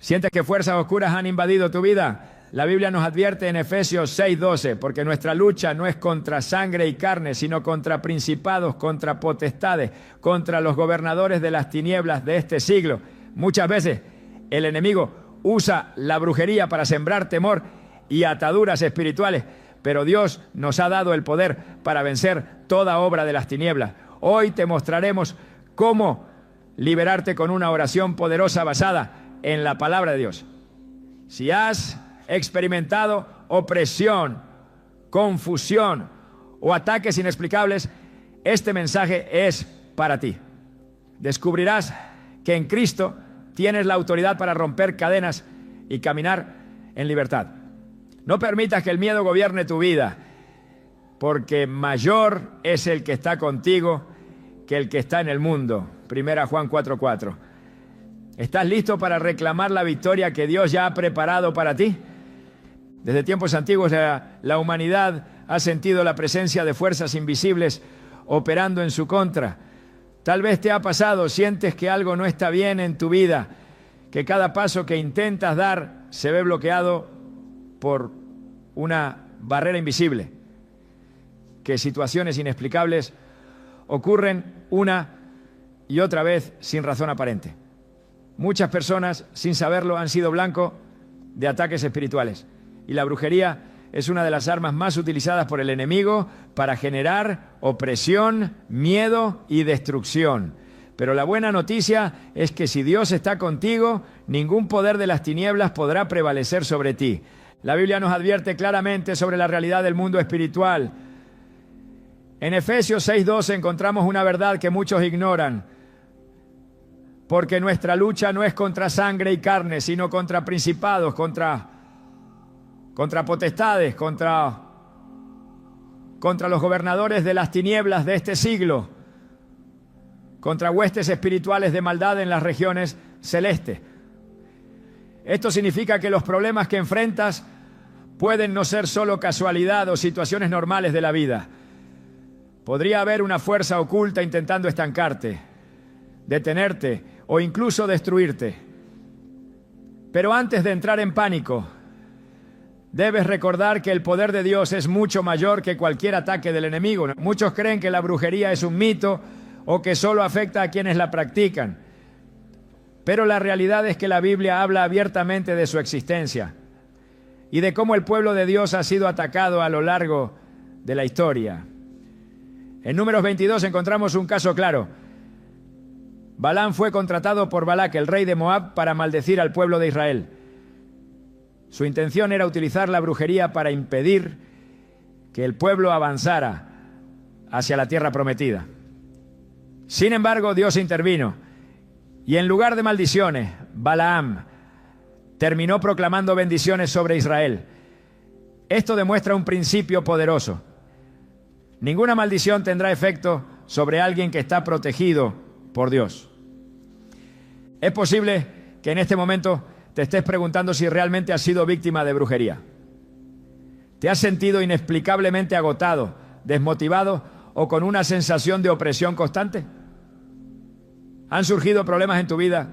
¿Sientes que fuerzas oscuras han invadido tu vida? La Biblia nos advierte en Efesios 6:12, porque nuestra lucha no es contra sangre y carne, sino contra principados, contra potestades, contra los gobernadores de las tinieblas de este siglo. Muchas veces el enemigo usa la brujería para sembrar temor y ataduras espirituales, pero Dios nos ha dado el poder para vencer toda obra de las tinieblas. Hoy te mostraremos cómo liberarte con una oración poderosa basada en la palabra de Dios. Si has experimentado opresión, confusión o ataques inexplicables, este mensaje es para ti. Descubrirás que en Cristo tienes la autoridad para romper cadenas y caminar en libertad. No permitas que el miedo gobierne tu vida, porque mayor es el que está contigo que el que está en el mundo. 1 Juan 4:4. ¿Estás listo para reclamar la victoria que Dios ya ha preparado para ti? Desde tiempos antiguos la humanidad ha sentido la presencia de fuerzas invisibles operando en su contra. Tal vez te ha pasado, sientes que algo no está bien en tu vida, que cada paso que intentas dar se ve bloqueado por una barrera invisible, que situaciones inexplicables ocurren una y otra vez sin razón aparente. Muchas personas, sin saberlo, han sido blanco de ataques espirituales. Y la brujería es una de las armas más utilizadas por el enemigo para generar opresión, miedo y destrucción. Pero la buena noticia es que si Dios está contigo, ningún poder de las tinieblas podrá prevalecer sobre ti. La Biblia nos advierte claramente sobre la realidad del mundo espiritual. En Efesios 6:12 encontramos una verdad que muchos ignoran. Porque nuestra lucha no es contra sangre y carne, sino contra principados, contra potestades, contra los gobernadores de las tinieblas de este siglo, contra huestes espirituales de maldad en las regiones celestes. Esto significa que los problemas que enfrentas pueden no ser solo casualidad o situaciones normales de la vida. Podría haber una fuerza oculta intentando estancarte, detenerte o incluso destruirte. Pero antes de entrar en pánico, debes recordar que el poder de Dios es mucho mayor que cualquier ataque del enemigo. Muchos creen que la brujería es un mito o que solo afecta a quienes la practican. Pero la realidad es que la Biblia habla abiertamente de su existencia y de cómo el pueblo de Dios ha sido atacado a lo largo de la historia. En Números 22 encontramos un caso claro. Balaam fue contratado por Balac, el rey de Moab, para maldecir al pueblo de Israel. Su intención era utilizar la brujería para impedir que el pueblo avanzara hacia la tierra prometida. Sin embargo, Dios intervino y en lugar de maldiciones, Balaam terminó proclamando bendiciones sobre Israel. Esto demuestra un principio poderoso. Ninguna maldición tendrá efecto sobre alguien que está protegido por Dios. Es posible que en este momento te estés preguntando si realmente has sido víctima de brujería. ¿Te has sentido inexplicablemente agotado, desmotivado o con una sensación de opresión constante? ¿Han surgido problemas en tu vida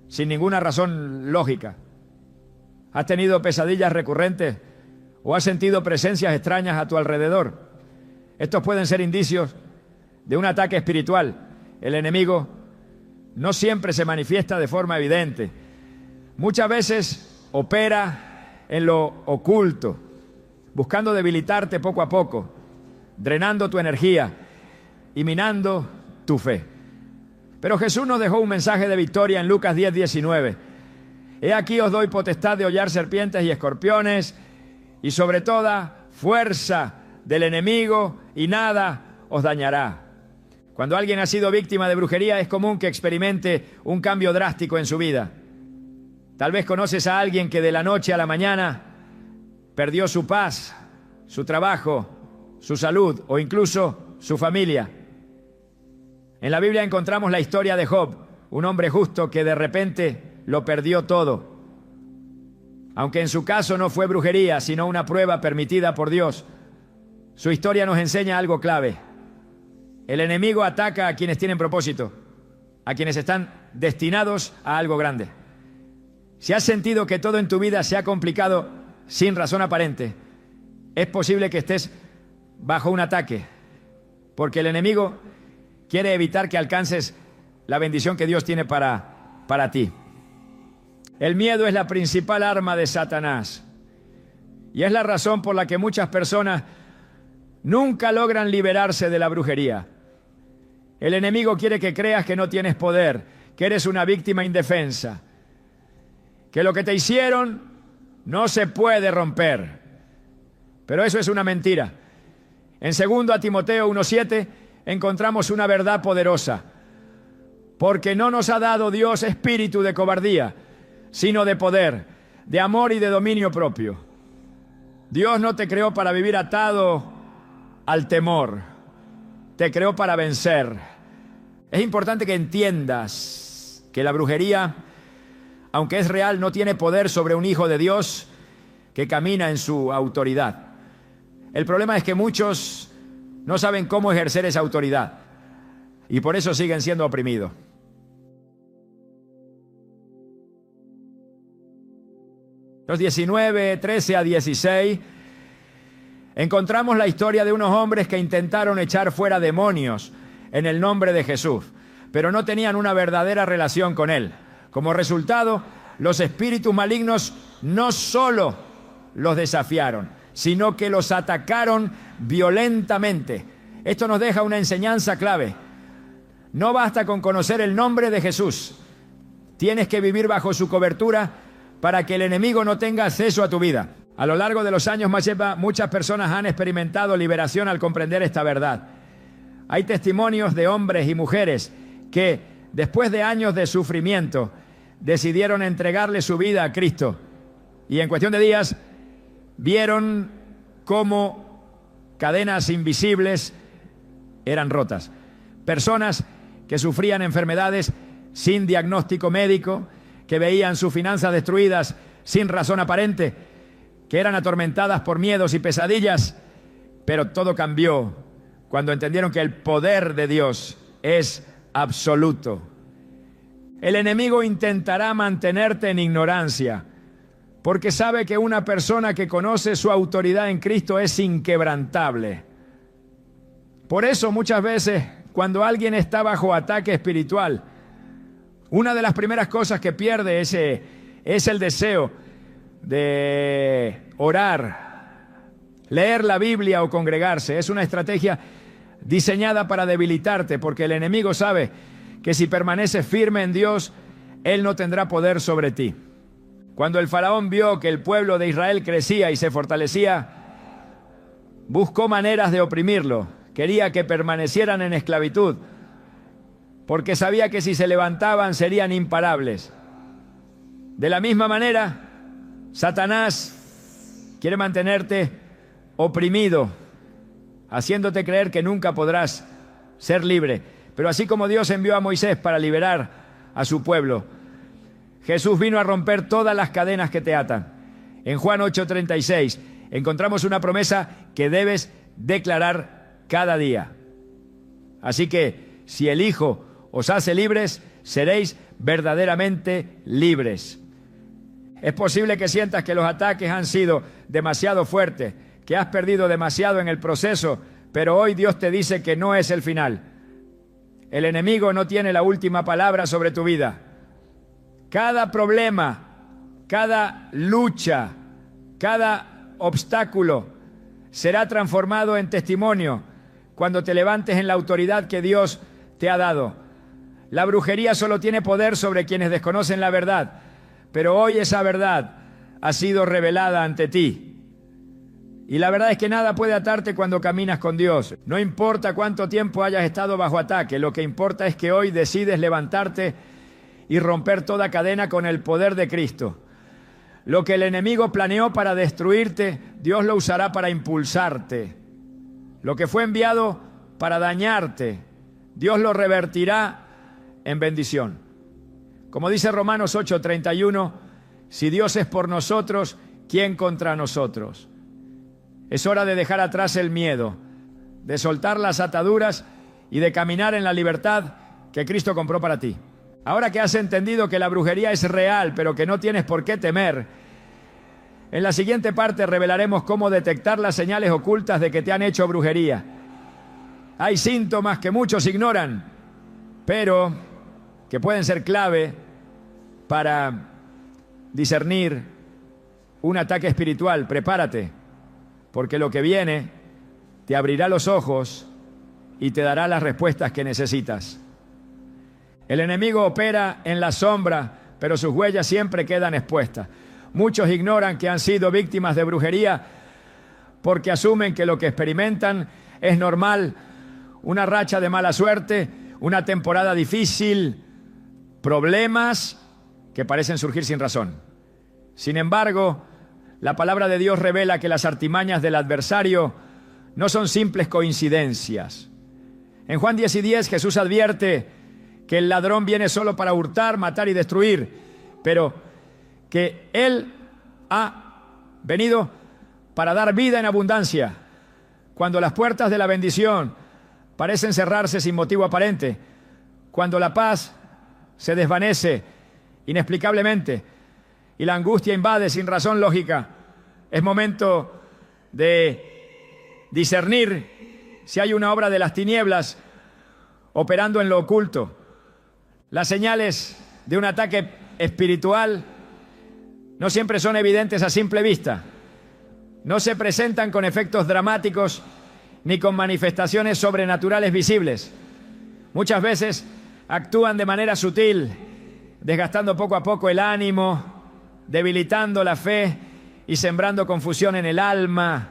sin ninguna razón lógica? ¿Has tenido pesadillas recurrentes o has sentido presencias extrañas a tu alrededor? Estos pueden ser indicios de un ataque espiritual. El enemigo no siempre se manifiesta de forma evidente. Muchas veces opera en lo oculto, buscando debilitarte poco a poco, drenando tu energía y minando tu fe. Pero Jesús nos dejó un mensaje de victoria en Lucas 10:19. He aquí os doy potestad de hollar serpientes y escorpiones y sobre toda fuerza del enemigo y nada os dañará. Cuando alguien ha sido víctima de brujería es común que experimente un cambio drástico en su vida. Tal vez conoces a alguien que de la noche a la mañana perdió su paz, su trabajo, su salud o incluso su familia. En la Biblia encontramos la historia de Job, un hombre justo que de repente lo perdió todo. Aunque en su caso no fue brujería, sino una prueba permitida por Dios, su historia nos enseña algo clave. El enemigo ataca a quienes tienen propósito, a quienes están destinados a algo grande. Si has sentido que todo en tu vida se ha complicado sin razón aparente, es posible que estés bajo un ataque, porque el enemigo quiere evitar que alcances la bendición que Dios tiene para ti. El miedo es la principal arma de Satanás y es la razón por la que muchas personas nunca logran liberarse de la brujería. El enemigo quiere que creas que no tienes poder, que eres una víctima indefensa, que lo que te hicieron no se puede romper. Pero eso es una mentira. En 2 Timoteo 1:7 encontramos una verdad poderosa. Porque no nos ha dado Dios espíritu de cobardía, sino de poder, de amor y de dominio propio. Dios no te creó para vivir atado al temor. Te creó para vencer. Es importante que entiendas que la brujería, aunque es real, no tiene poder sobre un hijo de Dios que camina en su autoridad. El problema es que muchos no saben cómo ejercer esa autoridad y por eso siguen siendo oprimidos. Los 19, 13 a 16, encontramos la historia de unos hombres que intentaron echar fuera demonios en el nombre de Jesús, pero no tenían una verdadera relación con Él. Como resultado, los espíritus malignos no solo los desafiaron, sino que los atacaron violentamente. Esto nos deja una enseñanza clave. No basta con conocer el nombre de Jesús. Tienes que vivir bajo su cobertura para que el enemigo no tenga acceso a tu vida. A lo largo de los años, muchas personas han experimentado liberación al comprender esta verdad. Hay testimonios de hombres y mujeres que, después de años de sufrimiento, decidieron entregarle su vida a Cristo. Y en cuestión de días, vieron cómo cadenas invisibles eran rotas. Personas que sufrían enfermedades sin diagnóstico médico, que veían sus finanzas destruidas sin razón aparente, que eran atormentadas por miedos y pesadillas, pero todo cambió cuando entendieron que el poder de Dios es absoluto. El enemigo intentará mantenerte en ignorancia, porque sabe que una persona que conoce su autoridad en Cristo es inquebrantable. Por eso muchas veces, cuando alguien está bajo ataque espiritual, una de las primeras cosas que pierde es el deseo de orar, leer la Biblia o congregarse. Es una estrategia diseñada para debilitarte, porque el enemigo sabe que si permaneces firme en Dios, Él no tendrá poder sobre ti. Cuando el faraón vio que el pueblo de Israel crecía y se fortalecía, buscó maneras de oprimirlo. Quería que permanecieran en esclavitud, porque sabía que si se levantaban serían imparables. De la misma manera, Satanás quiere mantenerte oprimido, haciéndote creer que nunca podrás ser libre. Pero así como Dios envió a Moisés para liberar a su pueblo, Jesús vino a romper todas las cadenas que te atan. En Juan 8:36 encontramos una promesa que debes declarar cada día. Así que si el Hijo os hace libres, seréis verdaderamente libres. Es posible que sientas que los ataques han sido demasiado fuertes, que has perdido demasiado en el proceso, pero hoy Dios te dice que no es el final. El enemigo no tiene la última palabra sobre tu vida. Cada problema, cada lucha, cada obstáculo será transformado en testimonio cuando te levantes en la autoridad que Dios te ha dado. La brujería solo tiene poder sobre quienes desconocen la verdad, pero hoy esa verdad ha sido revelada ante ti. Y la verdad es que nada puede atarte cuando caminas con Dios. No importa cuánto tiempo hayas estado bajo ataque, lo que importa es que hoy decides levantarte y romper toda cadena con el poder de Cristo. Lo que el enemigo planeó para destruirte, Dios lo usará para impulsarte. Lo que fue enviado para dañarte, Dios lo revertirá en bendición. Como dice Romanos 8:31, si Dios es por nosotros, ¿quién contra nosotros? Es hora de dejar atrás el miedo, de soltar las ataduras y de caminar en la libertad que Cristo compró para ti. Ahora que has entendido que la brujería es real, pero que no tienes por qué temer, en la siguiente parte revelaremos cómo detectar las señales ocultas de que te han hecho brujería. Hay síntomas que muchos ignoran, pero que pueden ser clave para discernir un ataque espiritual. Prepárate, porque lo que viene te abrirá los ojos y te dará las respuestas que necesitas. El enemigo opera en la sombra, pero sus huellas siempre quedan expuestas. Muchos ignoran que han sido víctimas de brujería porque asumen que lo que experimentan es normal, una racha de mala suerte, una temporada difícil, problemas que parecen surgir sin razón. Sin embargo, la palabra de Dios revela que las artimañas del adversario no son simples coincidencias. En Juan 10:10 Jesús advierte que el ladrón viene solo para hurtar, matar y destruir, pero que Él ha venido para dar vida en abundancia. Cuando las puertas de la bendición parecen cerrarse sin motivo aparente, cuando la paz se desvanece inexplicablemente y la angustia invade sin razón lógica, es momento de discernir si hay una obra de las tinieblas operando en lo oculto. Las señales de un ataque espiritual no siempre son evidentes a simple vista. No se presentan con efectos dramáticos ni con manifestaciones sobrenaturales visibles. Muchas veces actúan de manera sutil, desgastando poco a poco el ánimo, debilitando la fe y sembrando confusión en el alma.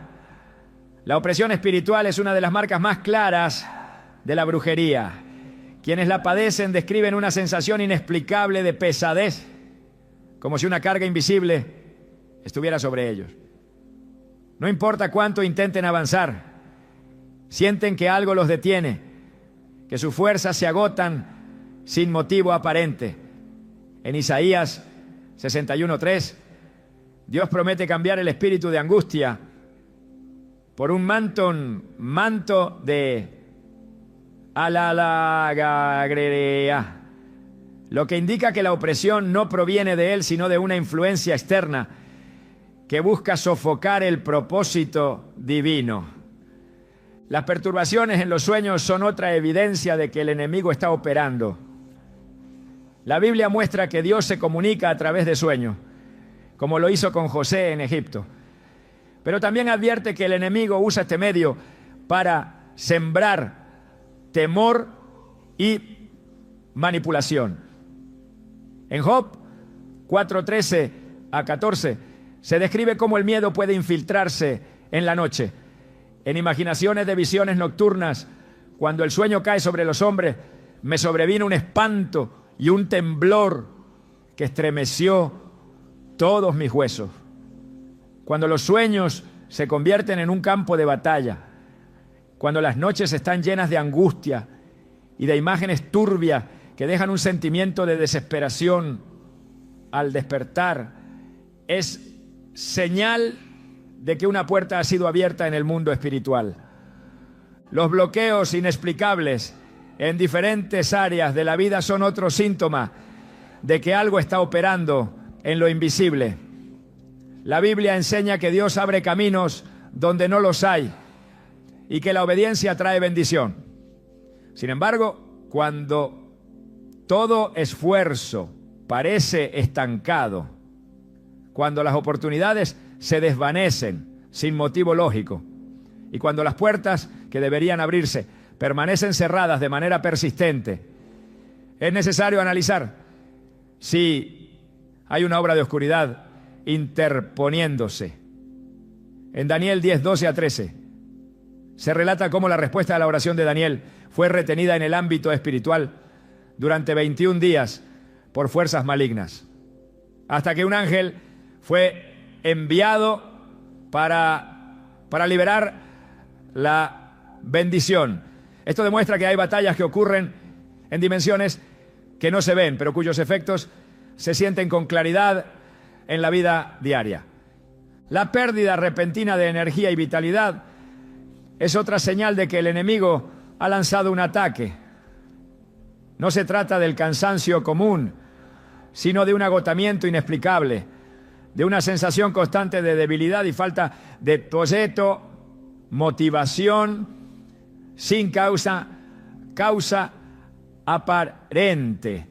La opresión espiritual es una de las marcas más claras de la brujería. Quienes la padecen describen una sensación inexplicable de pesadez, como si una carga invisible estuviera sobre ellos. No importa cuánto intenten avanzar, sienten que algo los detiene, que sus fuerzas se agotan sin motivo aparente. En Isaías 61:3, Dios promete cambiar el espíritu de angustia por un manto de alalagagrea, lo que indica que la opresión no proviene de él, sino de una influencia externa que busca sofocar el propósito divino. Las perturbaciones en los sueños son otra evidencia de que el enemigo está operando. La Biblia muestra que Dios se comunica a través de sueños, como lo hizo con José en Egipto. Pero también advierte que el enemigo usa este medio para sembrar temor y manipulación. En Job 4:13-14 se describe cómo el miedo puede infiltrarse en la noche. En imaginaciones de visiones nocturnas, cuando el sueño cae sobre los hombres, me sobrevino un espanto y un temblor que estremeció todos mis huesos. Cuando los sueños se convierten en un campo de batalla, cuando las noches están llenas de angustia y de imágenes turbias que dejan un sentimiento de desesperación al despertar, es señal de que una puerta ha sido abierta en el mundo espiritual. Los bloqueos inexplicables en diferentes áreas de la vida son otro síntoma de que algo está operando en lo invisible. La Biblia enseña que Dios abre caminos donde no los hay y que la obediencia trae bendición. Sin embargo, cuando todo esfuerzo parece estancado, cuando las oportunidades se desvanecen sin motivo lógico y cuando las puertas que deberían abrirse permanecen cerradas de manera persistente, es necesario analizar si hay una obra de oscuridad interponiéndose. En Daniel 10:12-13 se relata cómo la respuesta a la oración de Daniel fue retenida en el ámbito espiritual durante 21 días por fuerzas malignas, hasta que un ángel fue enviado para liberar la bendición. Esto demuestra que hay batallas que ocurren en dimensiones que no se ven, pero cuyos efectos se sienten con claridad en la vida diaria. La pérdida repentina de energía y vitalidad es otra señal de que el enemigo ha lanzado un ataque. No se trata del cansancio común, sino de un agotamiento inexplicable, de una sensación constante de debilidad y falta de proyecto, motivación, sin causa aparente.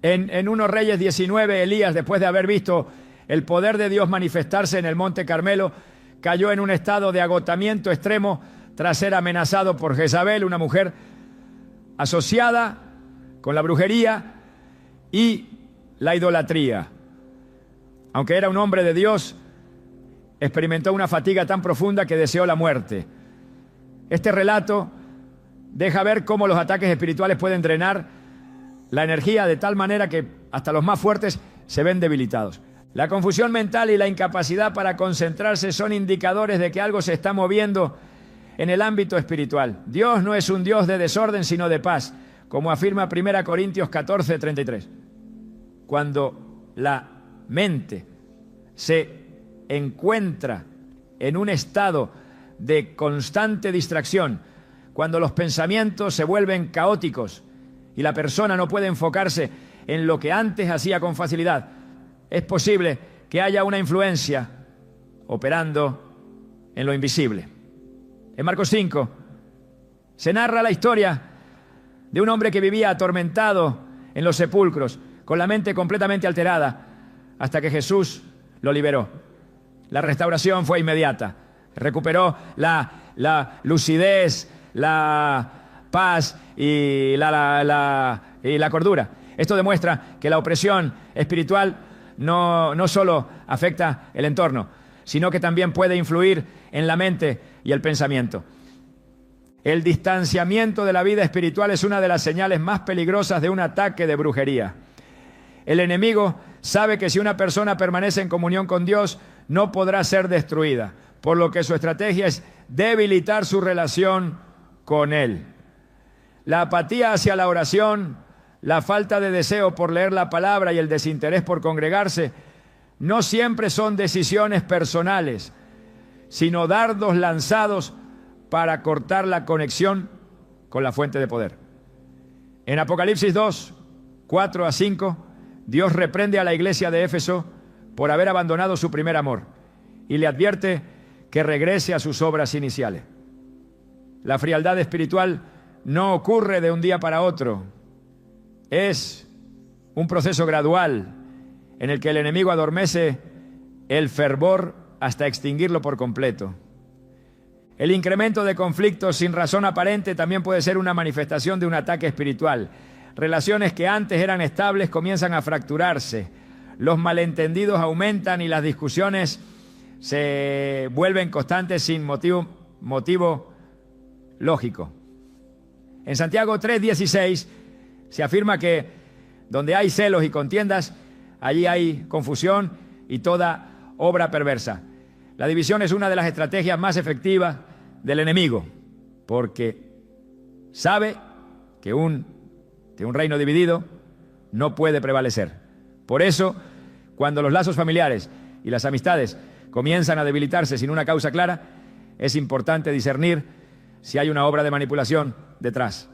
En 1 Reyes 19, Elías, después de haber visto el poder de Dios manifestarse en el Monte Carmelo, cayó en un estado de agotamiento extremo tras ser amenazado por Jezabel, una mujer asociada con la brujería y la idolatría. Aunque era un hombre de Dios, experimentó una fatiga tan profunda que deseó la muerte. Este relato deja ver cómo los ataques espirituales pueden drenar la energía de tal manera que hasta los más fuertes se ven debilitados. La confusión mental y la incapacidad para concentrarse son indicadores de que algo se está moviendo en el ámbito espiritual. Dios no es un Dios de desorden, sino de paz, como afirma 1 Corintios 14:33. Cuando la mente se encuentra en un estado de constante distracción, cuando los pensamientos se vuelven caóticos y la persona no puede enfocarse en lo que antes hacía con facilidad, es posible que haya una influencia operando en lo invisible. En Marcos 5 se narra la historia de un hombre que vivía atormentado en los sepulcros, con la mente completamente alterada, hasta que Jesús lo liberó. La restauración fue inmediata. Recuperó la lucidez, la paz y la cordura. Esto demuestra que la opresión espiritual no solo afecta el entorno, sino que también puede influir en la mente y el pensamiento. El distanciamiento de la vida espiritual es una de las señales más peligrosas de un ataque de brujería. El enemigo sabe que si una persona permanece en comunión con Dios, no podrá ser destruida, por lo que su estrategia es debilitar su relación con Él. La apatía hacia la oración, la falta de deseo por leer la palabra y el desinterés por congregarse no siempre son decisiones personales, sino dardos lanzados para cortar la conexión con la fuente de poder. En Apocalipsis 2, 4-5, Dios reprende a la iglesia de Éfeso por haber abandonado su primer amor y le advierte que regrese a sus obras iniciales. La frialdad espiritual no ocurre de un día para otro. Es un proceso gradual en el que el enemigo adormece el fervor hasta extinguirlo por completo. El incremento de conflictos sin razón aparente también puede ser una manifestación de un ataque espiritual. Relaciones que antes eran estables comienzan a fracturarse. Los malentendidos aumentan y las discusiones se vuelven constantes sin motivo lógico. En Santiago 3:16 se afirma que donde hay celos y contiendas, allí hay confusión y toda obra perversa. La división es una de las estrategias más efectivas del enemigo, porque sabe que un reino dividido no puede prevalecer. Por eso, cuando los lazos familiares y las amistades comienzan a debilitarse sin una causa clara, es importante discernir si hay una obra de manipulación detrás.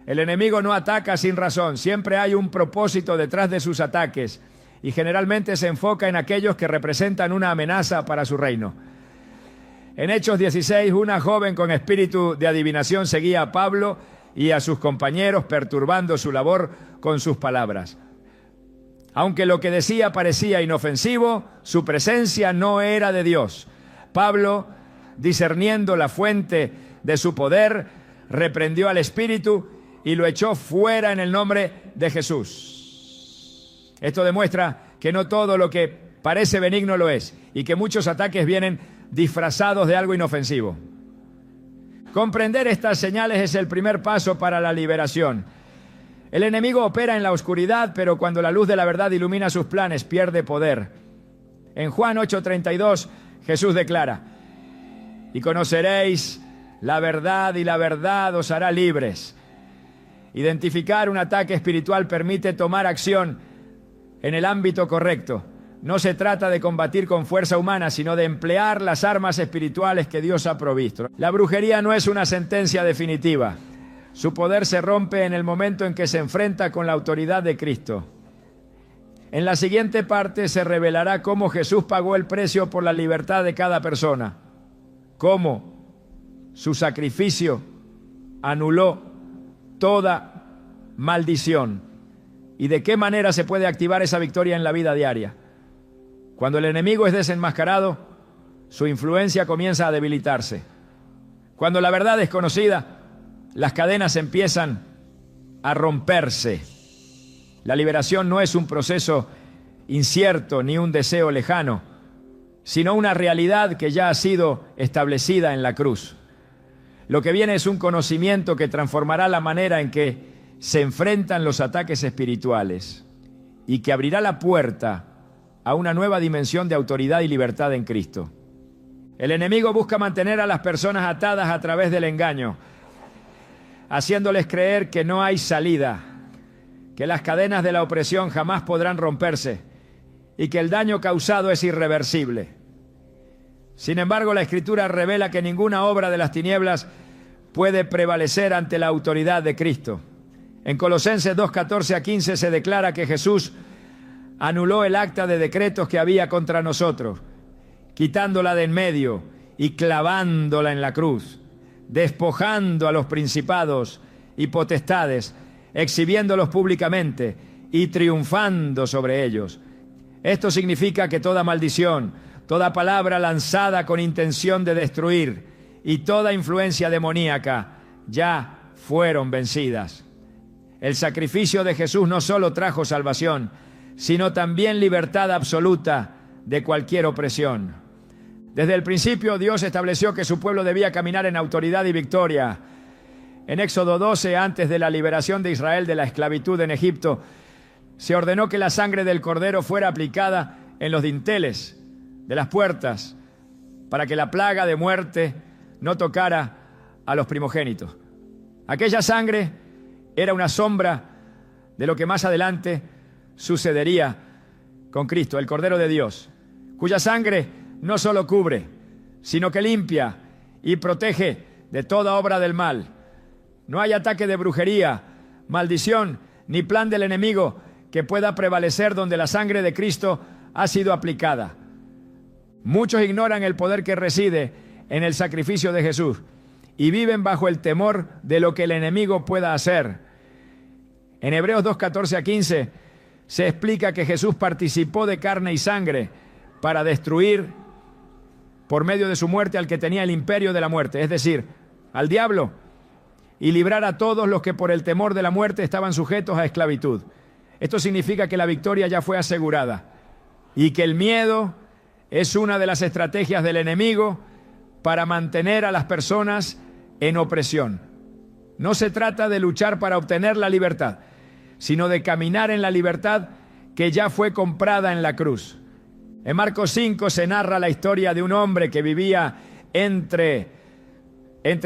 El enemigo no ataca sin razón, siempre hay un propósito detrás de sus ataques y generalmente se enfoca en aquellos que representan una amenaza para su reino. En Hechos 16, una joven con espíritu de adivinación seguía a Pablo y a sus compañeros, perturbando su labor con sus palabras. Aunque lo que decía parecía inofensivo, su presencia no era de Dios. Pablo, discerniendo la fuente de su poder, reprendió al espíritu y lo echó fuera en el nombre de Jesús. Esto demuestra que no todo lo que parece benigno lo es y que muchos ataques vienen disfrazados de algo inofensivo. Comprender estas señales es el primer paso para la liberación. El enemigo opera en la oscuridad, pero cuando la luz de la verdad ilumina sus planes, pierde poder. En Juan 8:32, Jesús declara: y conoceréis la verdad y la verdad os hará libres. Identificar un ataque espiritual permite tomar acción en el ámbito correcto. No se trata de combatir con fuerza humana, sino de emplear las armas espirituales que Dios ha provisto. La brujería no es una sentencia definitiva. Su poder se rompe en el momento en que se enfrenta con la autoridad de Cristo. En la siguiente parte se revelará cómo Jesús pagó el precio por la libertad de cada persona, cómo su sacrificio anuló toda maldición y de qué manera se puede activar esa victoria en la vida diaria. Cuando el enemigo es desenmascarado, su influencia comienza a debilitarse. Cuando la verdad es conocida, las cadenas empiezan a romperse. La liberación no es un proceso incierto ni un deseo lejano, sino una realidad que ya ha sido establecida en la cruz. Lo que viene es un conocimiento que transformará la manera en que se enfrentan los ataques espirituales y que abrirá la puerta a una nueva dimensión de autoridad y libertad en Cristo. El enemigo busca mantener a las personas atadas a través del engaño, haciéndoles creer que no hay salida, que las cadenas de la opresión jamás podrán romperse y que el daño causado es irreversible. Sin embargo, la Escritura revela que ninguna obra de las tinieblas puede prevalecer ante la autoridad de Cristo. En Colosenses 2:14-15 se declara que Jesús anuló el acta de decretos que había contra nosotros, quitándola de en medio y clavándola en la cruz, despojando a los principados y potestades, exhibiéndolos públicamente y triunfando sobre ellos. Esto significa que toda maldición, toda palabra lanzada con intención de destruir y toda influencia demoníaca ya fueron vencidas. El sacrificio de Jesús no solo trajo salvación, sino también libertad absoluta de cualquier opresión. Desde el principio Dios estableció que su pueblo debía caminar en autoridad y victoria. En Éxodo 12, antes de la liberación de Israel de la esclavitud en Egipto, se ordenó que la sangre del cordero fuera aplicada en los dinteles de las puertas para que la plaga de muerte no tocara a los primogénitos. Aquella sangre era una sombra de lo que más adelante sucedería con Cristo, el Cordero de Dios, cuya sangre no solo cubre, sino que limpia y protege de toda obra del mal. No hay ataque de brujería, maldición, ni plan del enemigo que pueda prevalecer donde la sangre de Cristo ha sido aplicada. Muchos ignoran el poder que reside en el sacrificio de Jesús y viven bajo el temor de lo que el enemigo pueda hacer. En Hebreos 2:14-15 se explica que Jesús participó de carne y sangre para destruir por medio de su muerte al que tenía el imperio de la muerte, es decir, al diablo, y librar a todos los que por el temor de la muerte estaban sujetos a esclavitud. Esto significa que la victoria ya fue asegurada y que el miedo es una de las estrategias del enemigo para mantener a las personas en opresión. No se trata de luchar para obtener la libertad, sino de caminar en la libertad que ya fue comprada en la cruz. En Marcos 5 se narra la historia de un hombre que vivía entre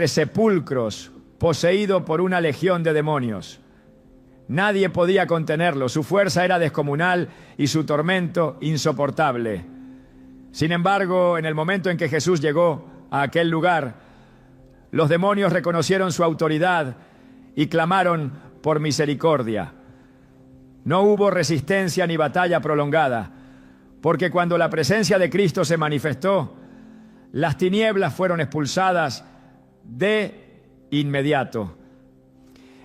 sepulcros, poseído por una legión de demonios. Nadie podía contenerlo, su fuerza era descomunal y su tormento insoportable. Sin embargo, en el momento en que Jesús llegó a aquel lugar, los demonios reconocieron su autoridad y clamaron por misericordia. No hubo resistencia ni batalla prolongada, porque cuando la presencia de Cristo se manifestó, las tinieblas fueron expulsadas de inmediato.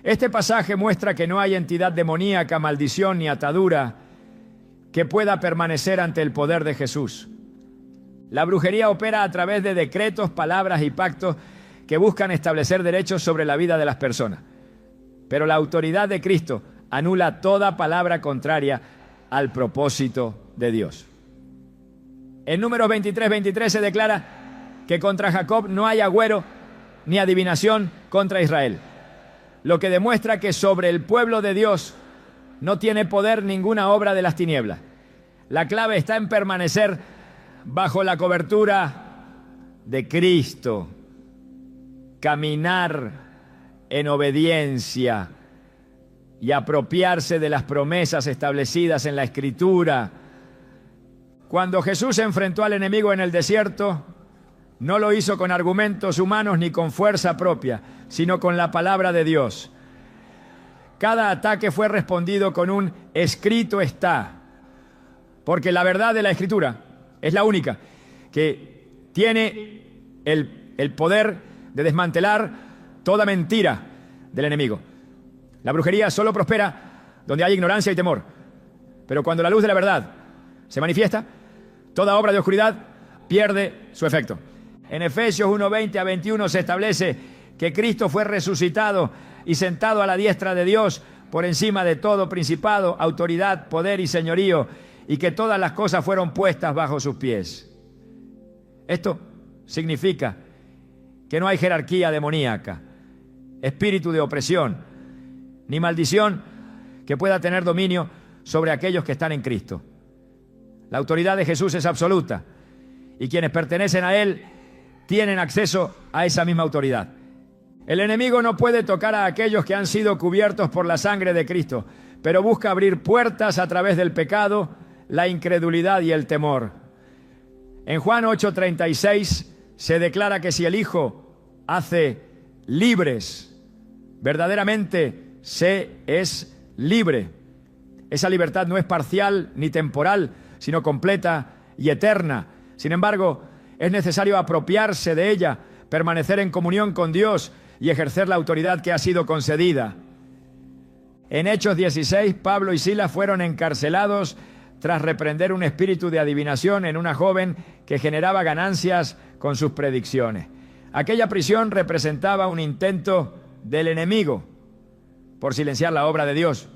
Este pasaje muestra que no hay entidad demoníaca, maldición ni atadura que pueda permanecer ante el poder de Jesús. La brujería opera a través de decretos, palabras y pactos que buscan establecer derechos sobre la vida de las personas. Pero la autoridad de Cristo anula toda palabra contraria al propósito de Dios. En Números 23:23 se declara que contra Jacob no hay agüero ni adivinación contra Israel, lo que demuestra que sobre el pueblo de Dios no tiene poder ninguna obra de las tinieblas. La clave está en permanecer bajo la cobertura de Cristo, caminar en obediencia y apropiarse de las promesas establecidas en la Escritura. Cuando Jesús se enfrentó al enemigo en el desierto, no lo hizo con argumentos humanos ni con fuerza propia, sino con la palabra de Dios. Cada ataque fue respondido con un escrito está, porque la verdad de la Escritura es la única que tiene el poder de desmantelar toda mentira del enemigo. La brujería solo prospera donde hay ignorancia y temor, pero cuando la luz de la verdad se manifiesta, toda obra de oscuridad pierde su efecto. En Efesios 1:20 a 21 se establece que Cristo fue resucitado y sentado a la diestra de Dios por encima de todo principado, autoridad, poder y señorío, y que todas las cosas fueron puestas bajo sus pies. Esto significa que no hay jerarquía demoníaca, espíritu de opresión, ni maldición que pueda tener dominio sobre aquellos que están en Cristo. La autoridad de Jesús es absoluta, y quienes pertenecen a Él tienen acceso a esa misma autoridad. El enemigo no puede tocar a aquellos que han sido cubiertos por la sangre de Cristo, pero busca abrir puertas a través del pecado, la incredulidad y el temor. En Juan 8:36 se declara que si el Hijo hace libres, verdaderamente se es libre. Esa libertad no es parcial ni temporal, sino completa y eterna. Sin embargo, es necesario apropiarse de ella, permanecer en comunión con Dios y ejercer la autoridad que ha sido concedida. En Hechos 16, Pablo y Silas fueron encarcelados tras reprender un espíritu de adivinación en una joven que generaba ganancias con sus predicciones. Aquella prisión representaba un intento del enemigo por silenciar la obra de Dios.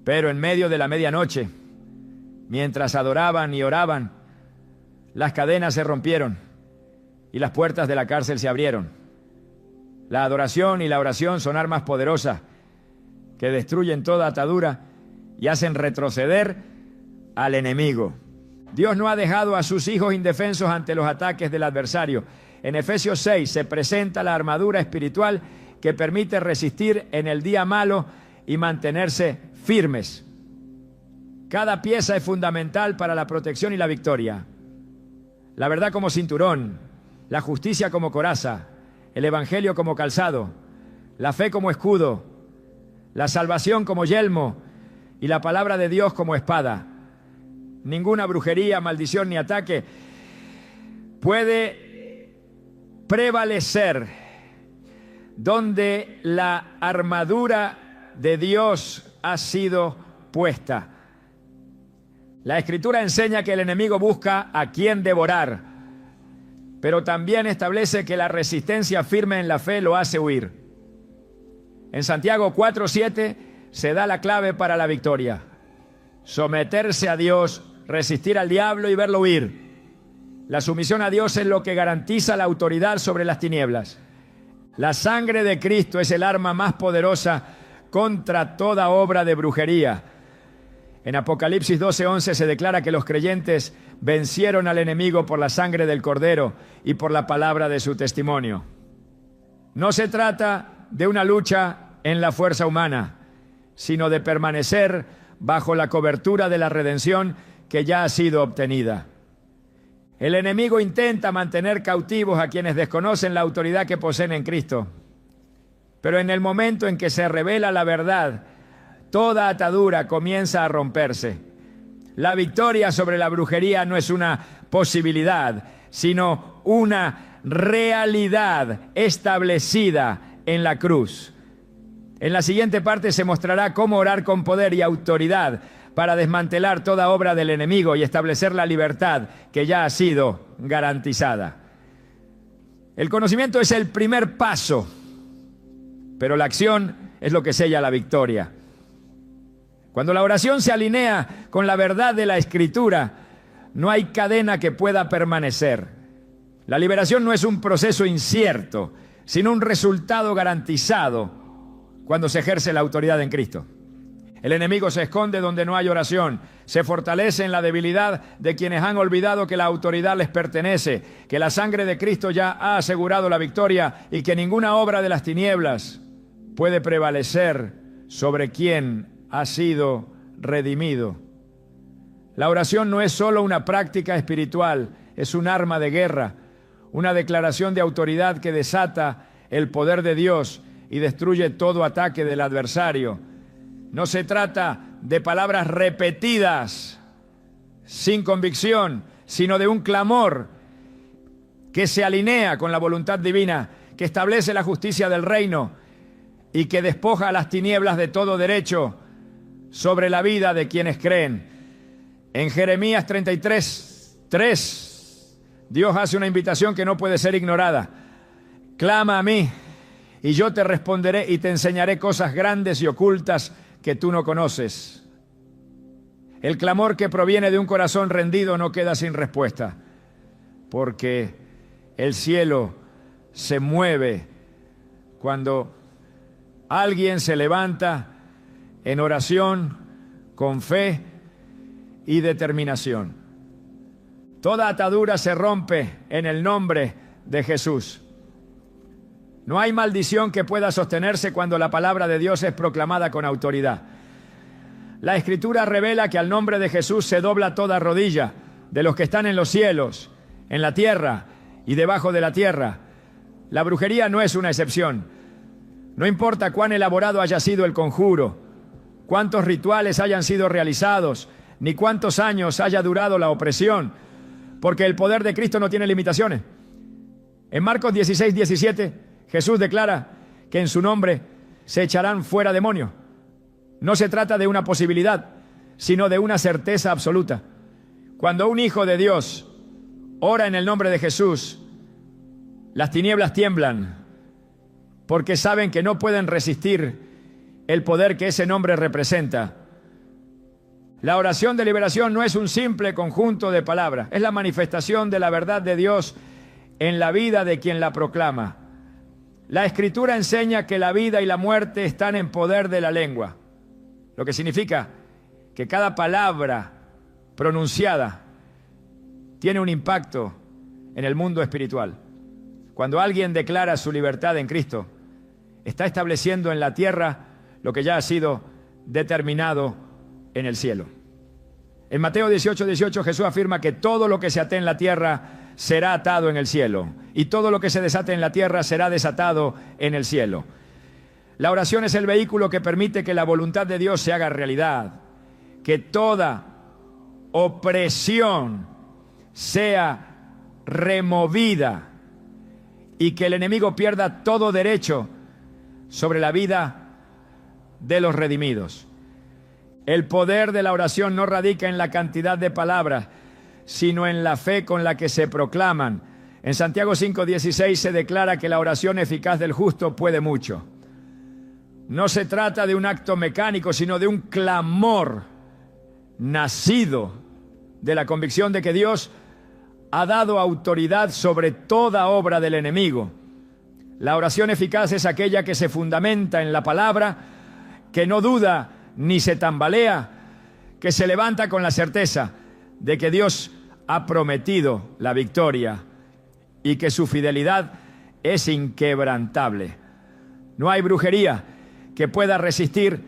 Pero en medio de la medianoche, mientras adoraban y oraban, las cadenas se rompieron y las puertas de la cárcel se abrieron. La adoración y la oración son armas poderosas que destruyen toda atadura y hacen retroceder al enemigo. Dios no ha dejado a sus hijos indefensos ante los ataques del adversario. En Efesios 6 se presenta la armadura espiritual que permite resistir en el día malo y mantenerse firmes. Cada pieza es fundamental para la protección y la victoria. La verdad como cinturón, la justicia como coraza, el evangelio como calzado, la fe como escudo, la salvación como yelmo y la palabra de Dios como espada. Ninguna brujería, maldición ni ataque puede prevalecer donde la armadura de Dios ha sido puesta. La Escritura enseña que el enemigo busca a quien devorar, pero también establece que la resistencia firme en la fe lo hace huir. En Santiago 4:7 se da la clave para la victoria: someterse a Dios, resistir al diablo y verlo huir. La sumisión a Dios es lo que garantiza la autoridad sobre las tinieblas. La sangre de Cristo es el arma más poderosa contra toda obra de brujería. En Apocalipsis 12:11 se declara que los creyentes vencieron al enemigo por la sangre del Cordero y por la palabra de su testimonio. No se trata de una lucha en la fuerza humana, sino de permanecer bajo la cobertura de la redención que ya ha sido obtenida. El enemigo intenta mantener cautivos a quienes desconocen la autoridad que poseen en Cristo. Pero en el momento en que se revela la verdad, toda atadura comienza a romperse. La victoria sobre la brujería no es una posibilidad, sino una realidad establecida en la cruz. En la siguiente parte se mostrará cómo orar con poder y autoridad para desmantelar toda obra del enemigo y establecer la libertad que ya ha sido garantizada. El conocimiento es el primer paso, pero la acción es lo que sella la victoria. Cuando la oración se alinea con la verdad de la Escritura, no hay cadena que pueda permanecer. La liberación no es un proceso incierto, sino un resultado garantizado cuando se ejerce la autoridad en Cristo. El enemigo se esconde donde no hay oración, se fortalece en la debilidad de quienes han olvidado que la autoridad les pertenece, que la sangre de Cristo ya ha asegurado la victoria y que ninguna obra de las tinieblas puede prevalecer sobre quien ha sido redimido. La oración no es solo una práctica espiritual, es un arma de guerra, una declaración de autoridad que desata el poder de Dios y destruye todo ataque del adversario. No se trata de palabras repetidas sin convicción, sino de un clamor que se alinea con la voluntad divina, que establece la justicia del reino y que despoja a las tinieblas de todo derecho sobre la vida de quienes creen. En Jeremías 33:3, Dios hace una invitación que no puede ser ignorada. Clama a mí y yo te responderé y te enseñaré cosas grandes y ocultas que tú no conoces. El clamor que proviene de un corazón rendido no queda sin respuesta, porque el cielo se mueve cuando alguien se levanta en oración, con fe y determinación. Toda atadura se rompe en el nombre de Jesús. No hay maldición que pueda sostenerse cuando la palabra de Dios es proclamada con autoridad. La Escritura revela que al nombre de Jesús se dobla toda rodilla de los que están en los cielos, en la tierra y debajo de la tierra. La brujería no es una excepción. No importa cuán elaborado haya sido el conjuro, cuántos rituales hayan sido realizados, ni cuántos años haya durado la opresión, porque el poder de Cristo no tiene limitaciones. En Marcos 16:17, Jesús declara que en su nombre se echarán fuera demonios. No se trata de una posibilidad, sino de una certeza absoluta. Cuando un hijo de Dios ora en el nombre de Jesús, las tinieblas tiemblan, porque saben que no pueden resistir el poder que ese nombre representa. La oración de liberación no es un simple conjunto de palabras, es la manifestación de la verdad de Dios en la vida de quien la proclama. La Escritura enseña que la vida y la muerte están en poder de la lengua, lo que significa que cada palabra pronunciada tiene un impacto en el mundo espiritual. Cuando alguien declara su libertad en Cristo, está estableciendo en la tierra lo que ya ha sido determinado en el cielo. En Mateo 18:18 Jesús afirma que todo lo que se ate en la tierra será atado en el cielo, y todo lo que se desate en la tierra será desatado en el cielo. La oración es el vehículo que permite que la voluntad de Dios se haga realidad, que toda opresión sea removida y que el enemigo pierda todo derecho sobre la vida de los redimidos. El poder de la oración no radica en la cantidad de palabras, sino en la fe con la que se proclaman. En Santiago 5:16 se declara que la oración eficaz del justo puede mucho. No se trata de un acto mecánico, sino de un clamor nacido de la convicción de que Dios ha dado autoridad sobre toda obra del enemigo. La oración eficaz es aquella que se fundamenta en la palabra, que no duda ni se tambalea, que se levanta con la certeza de que Dios ha prometido la victoria y que su fidelidad es inquebrantable. No hay brujería que pueda resistir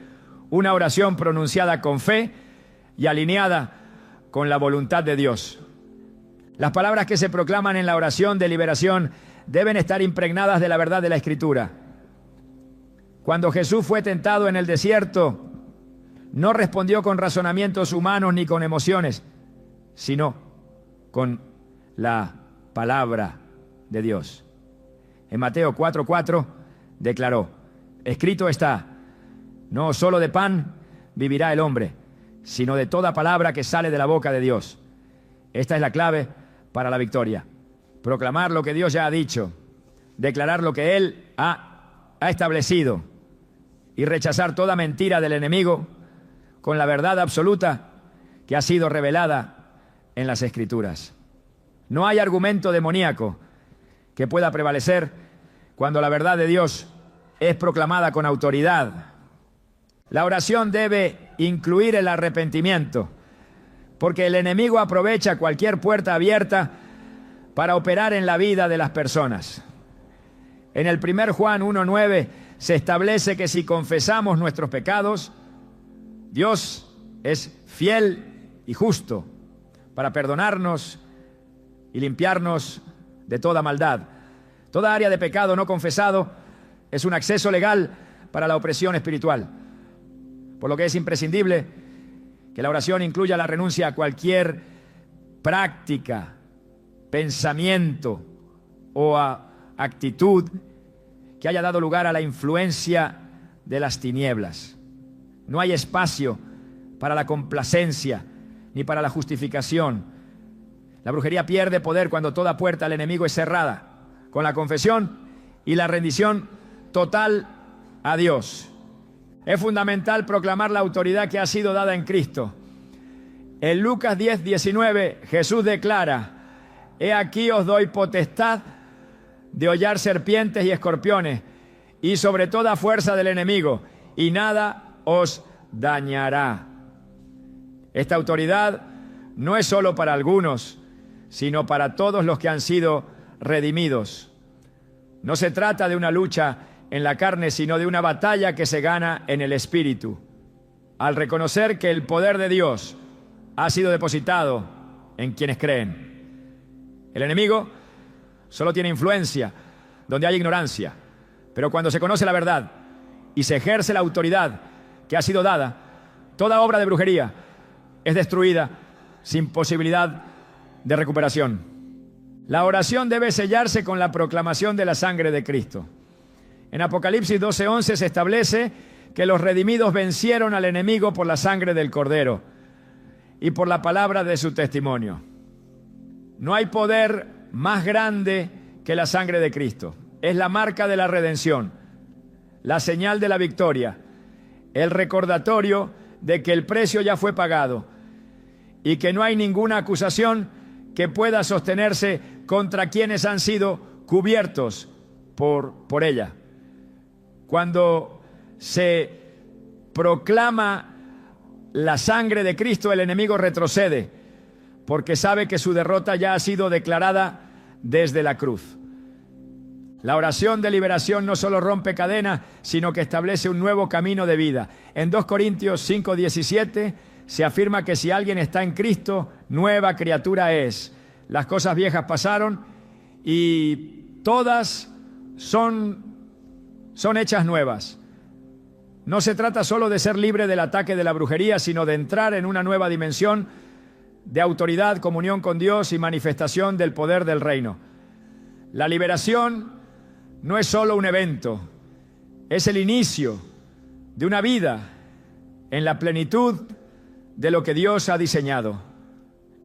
una oración pronunciada con fe y alineada con la voluntad de Dios. Las palabras que se proclaman en la oración de liberación deben estar impregnadas de la verdad de la Escritura. Cuando Jesús fue tentado en el desierto, no respondió con razonamientos humanos ni con emociones, sino con la palabra de Dios. En Mateo 4:4 declaró: escrito está, no solo de pan vivirá el hombre, sino de toda palabra que sale de la boca de Dios. Esta es la clave para la victoria. Proclamar lo que Dios ya ha dicho, declarar lo que Él ha establecido y rechazar toda mentira del enemigo con la verdad absoluta que ha sido revelada en las Escrituras. No hay argumento demoníaco que pueda prevalecer cuando la verdad de Dios es proclamada con autoridad. La oración debe incluir el arrepentimiento, porque el enemigo aprovecha cualquier puerta abierta para operar en la vida de las personas. En el 1 Juan 1:9 se establece que si confesamos nuestros pecados, Dios es fiel y justo para perdonarnos y limpiarnos de toda maldad. Toda área de pecado no confesado es un acceso legal para la opresión espiritual, por lo que es imprescindible que la oración incluya la renuncia a cualquier práctica, pensamiento o actitud que haya dado lugar a la influencia de las tinieblas. No hay espacio para la complacencia ni para la justificación. La brujería pierde poder cuando toda puerta al enemigo es cerrada, con la confesión y la rendición total a Dios. Es fundamental proclamar la autoridad que ha sido dada en Cristo. En Lucas 10:19, Jesús declara: he aquí os doy potestad de hollar serpientes y escorpiones, y sobre toda fuerza del enemigo, y nada os dañará. Esta autoridad no es solo para algunos, sino para todos los que han sido redimidos. No se trata de una lucha en la carne, sino de una batalla que se gana en el Espíritu. Al reconocer que el poder de Dios ha sido depositado en quienes creen. El enemigo solo tiene influencia donde hay ignorancia, pero cuando se conoce la verdad y se ejerce la autoridad que ha sido dada, toda obra de brujería es destruida sin posibilidad de recuperación. La oración debe sellarse con la proclamación de la sangre de Cristo. En Apocalipsis 12:11 se establece que los redimidos vencieron al enemigo por la sangre del Cordero y por la palabra de su testimonio. No hay poder más grande que la sangre de Cristo. Es la marca de la redención, la señal de la victoria, el recordatorio de que el precio ya fue pagado y que no hay ninguna acusación que pueda sostenerse contra quienes han sido cubiertos por ella. Cuando se proclama la sangre de Cristo, el enemigo retrocede, porque sabe que su derrota ya ha sido declarada desde la cruz. La oración de liberación no solo rompe cadenas, sino que establece un nuevo camino de vida. En 2 Corintios 5:17 se afirma que si alguien está en Cristo, nueva criatura es. Las cosas viejas pasaron y todas son hechas nuevas. No se trata solo de ser libre del ataque de la brujería, sino de entrar en una nueva dimensión de autoridad, comunión con Dios y manifestación del poder del reino. La liberación no es solo un evento, es el inicio de una vida en la plenitud de lo que Dios ha diseñado.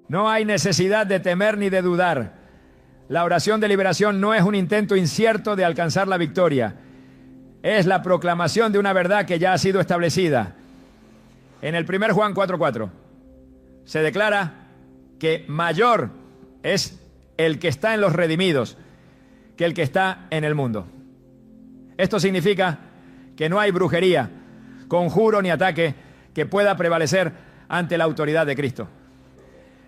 No hay necesidad de temer ni de dudar. La oración de liberación no es un intento incierto de alcanzar la victoria. Es la proclamación de una verdad que ya ha sido establecida. En el 1 Juan 4:4 se declara que mayor es el que está en los redimidos que el que está en el mundo. Esto significa que no hay brujería, conjuro ni ataque que pueda prevalecer ante la autoridad de Cristo.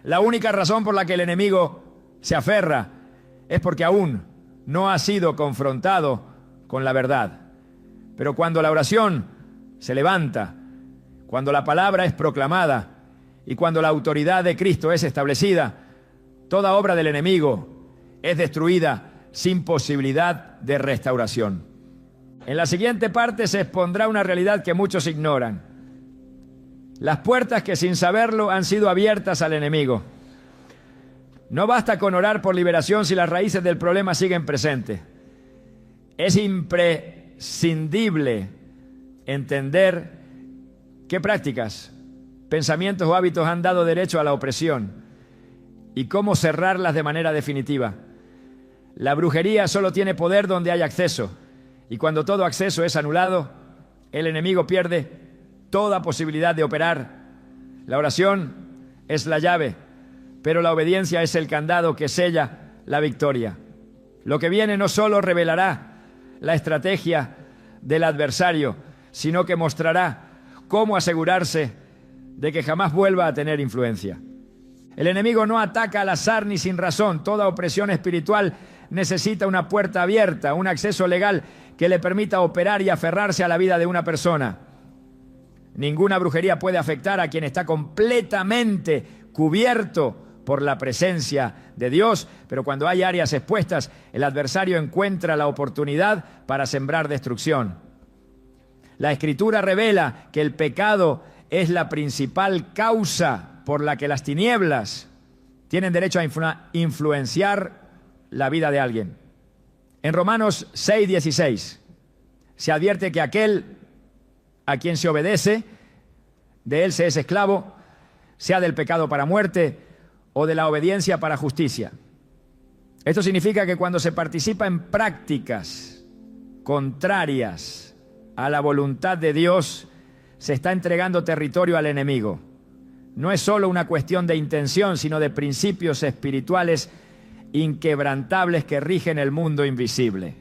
La única razón por la que el enemigo se aferra es porque aún no ha sido confrontado con la verdad. Pero cuando la oración se levanta, cuando la palabra es proclamada y cuando la autoridad de Cristo es establecida, toda obra del enemigo es destruida sin posibilidad de restauración. En la siguiente parte se expondrá una realidad que muchos ignoran. Las puertas que sin saberlo han sido abiertas al enemigo. No basta con orar por liberación si las raíces del problema siguen presentes. Es imprescindible entender qué prácticas, pensamientos o hábitos han dado derecho a la opresión y cómo cerrarlas de manera definitiva. La brujería solo tiene poder donde hay acceso, y cuando todo acceso es anulado, el enemigo pierde toda posibilidad de operar. La oración es la llave, pero la obediencia es el candado que sella la victoria. Lo que viene no solo revelará la estrategia del adversario, sino que mostrará cómo asegurarse de que jamás vuelva a tener influencia. El enemigo no ataca al azar ni sin razón. Toda opresión espiritual necesita una puerta abierta, un acceso legal que le permita operar y aferrarse a la vida de una persona. Ninguna brujería puede afectar a quien está completamente cubierto por la presencia de Dios, pero cuando hay áreas expuestas, el adversario encuentra la oportunidad para sembrar destrucción. La Escritura revela que el pecado es la principal causa por la que las tinieblas tienen derecho a influenciar la vida de alguien. En Romanos 6:16 se advierte que aquel a quien se obedece, de él se es esclavo, sea del pecado para muerte o de la obediencia para justicia. Esto significa que cuando se participa en prácticas contrarias a la voluntad de Dios, se está entregando territorio al enemigo. No es solo una cuestión de intención, sino de principios espirituales inquebrantables que rigen el mundo invisible.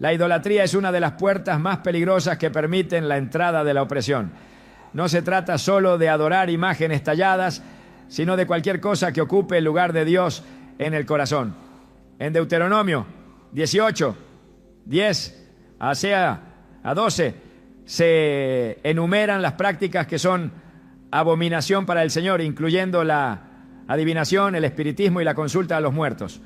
La idolatría es una de las puertas más peligrosas que permiten la entrada de la opresión. No se trata solo de adorar imágenes talladas, sino de cualquier cosa que ocupe el lugar de Dios en el corazón. En Deuteronomio 18, 10 a 12, se enumeran las prácticas que son abominación para el Señor, incluyendo la adivinación, el espiritismo y la consulta a los muertos.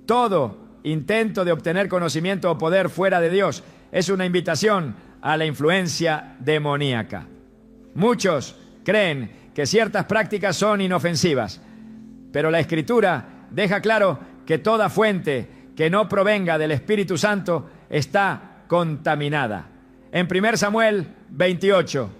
Todo intento de obtener conocimiento o poder fuera de Dios es una invitación a la influencia demoníaca. Muchos creen que ciertas prácticas son inofensivas, pero la Escritura deja claro que toda fuente que no provenga del Espíritu Santo está contaminada. En 1 Samuel 28,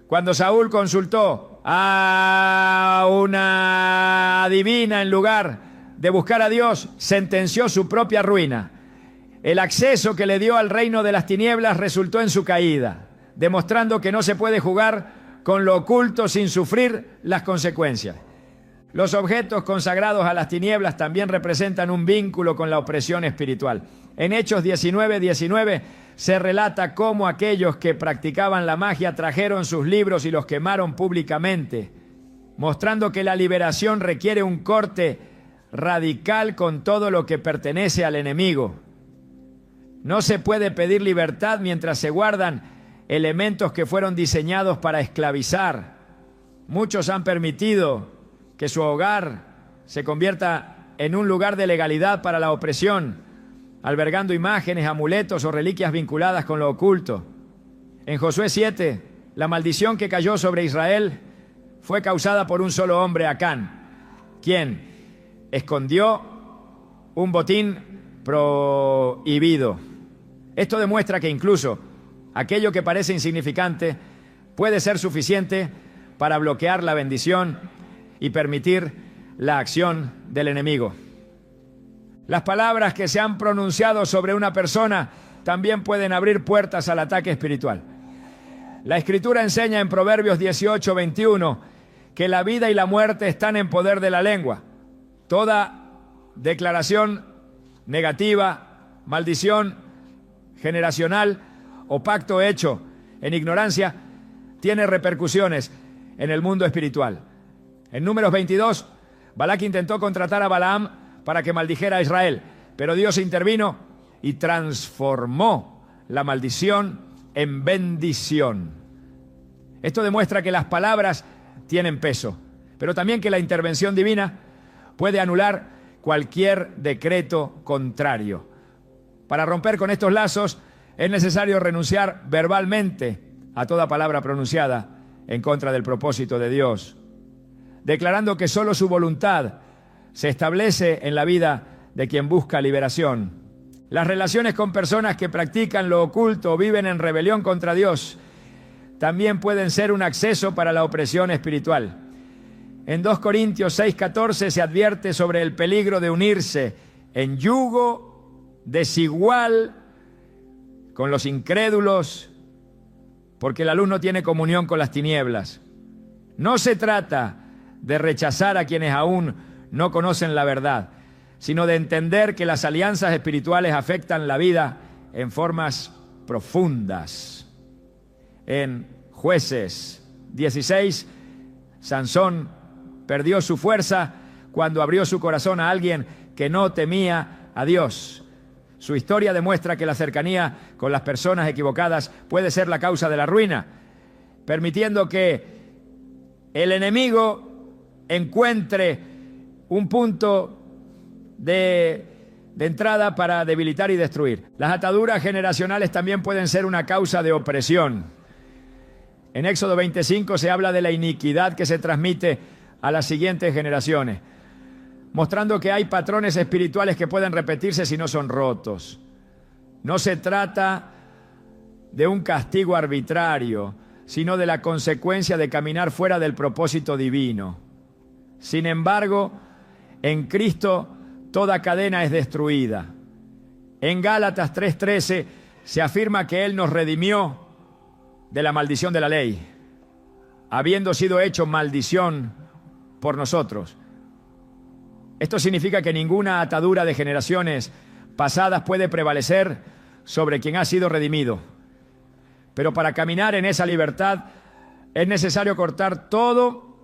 cuando Saúl consultó a una adivina en lugar de buscar a Dios, sentenció su propia ruina. El acceso que le dio al reino de las tinieblas resultó en su caída, demostrando que no se puede jugar con lo oculto sin sufrir las consecuencias. Los objetos consagrados a las tinieblas también representan un vínculo con la opresión espiritual. En Hechos 19:19 se relata cómo aquellos que practicaban la magia trajeron sus libros y los quemaron públicamente, mostrando que la liberación requiere un corte radical con todo lo que pertenece al enemigo. No se puede pedir libertad mientras se guardan elementos que fueron diseñados para esclavizar. Muchos han permitido que su hogar se convierta en un lugar de legalidad para la opresión, albergando imágenes, amuletos o reliquias vinculadas con lo oculto. En Josué 7, la maldición que cayó sobre Israel fue causada por un solo hombre, Acán, quien escondió un botín prohibido. Esto demuestra que incluso aquello que parece insignificante puede ser suficiente para bloquear la bendición y permitir la acción del enemigo. Las palabras que se han pronunciado sobre una persona también pueden abrir puertas al ataque espiritual. La Escritura enseña en Proverbios 18:21 que la vida y la muerte están en poder de la lengua. Toda declaración negativa, maldición generacional o pacto hecho en ignorancia tiene repercusiones en el mundo espiritual. En Números 22, Balac intentó contratar a Balaam para que maldijera a Israel, pero Dios intervino y transformó la maldición en bendición. Esto demuestra que las palabras tienen peso, pero también que la intervención divina puede anular cualquier decreto contrario. Para romper con estos lazos es necesario renunciar verbalmente a toda palabra pronunciada en contra del propósito de Dios, declarando que solo su voluntad se establece en la vida de quien busca liberación. Las relaciones con personas que practican lo oculto o viven en rebelión contra Dios también pueden ser un acceso para la opresión espiritual. En 2 Corintios 6:14 se advierte sobre el peligro de unirse en yugo desigual con los incrédulos, porque la luz no tiene comunión con las tinieblas. No se trata de rechazar a quienes aún no conocen la verdad, sino de entender que las alianzas espirituales afectan la vida en formas profundas. En Jueces 16, Sansón perdió su fuerza cuando abrió su corazón a alguien que no temía a Dios. Su historia demuestra que la cercanía con las personas equivocadas puede ser la causa de la ruina, permitiendo que el enemigo encuentre un punto de entrada para debilitar y destruir. Las ataduras generacionales también pueden ser una causa de opresión. En Éxodo 25 se habla de la iniquidad que se transmite a las siguientes generaciones, mostrando que hay patrones espirituales que pueden repetirse si no son rotos. No se trata de un castigo arbitrario, sino de la consecuencia de caminar fuera del propósito divino. Sin embargo, en Cristo toda cadena es destruida. En Gálatas 3:13 se afirma que Él nos redimió de la maldición de la ley, habiendo sido hecho maldición por nosotros. Esto significa que ninguna atadura de generaciones pasadas puede prevalecer sobre quien ha sido redimido. Pero para caminar en esa libertad es necesario cortar todo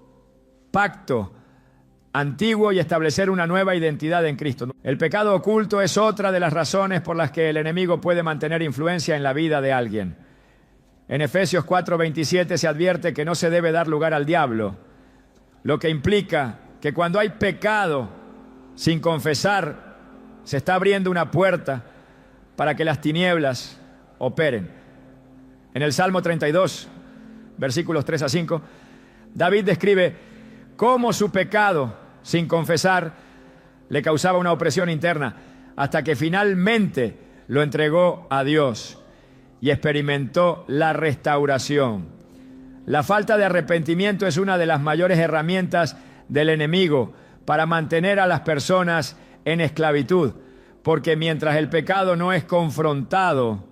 pacto antiguo y establecer una nueva identidad en Cristo. El pecado oculto es otra de las razones por las que el enemigo puede mantener influencia en la vida de alguien. En Efesios 4:27 se advierte que no se debe dar lugar al diablo, lo que implica que cuando hay pecado sin confesar, se está abriendo una puerta para que las tinieblas operen. En el Salmo 32, versículos 3 a 5, David describe cómo su pecado sin confesar le causaba una opresión interna, hasta que finalmente lo entregó a Dios y experimentó la restauración. La falta de arrepentimiento es una de las mayores herramientas del enemigo para mantener a las personas en esclavitud, porque mientras el pecado no es confrontado,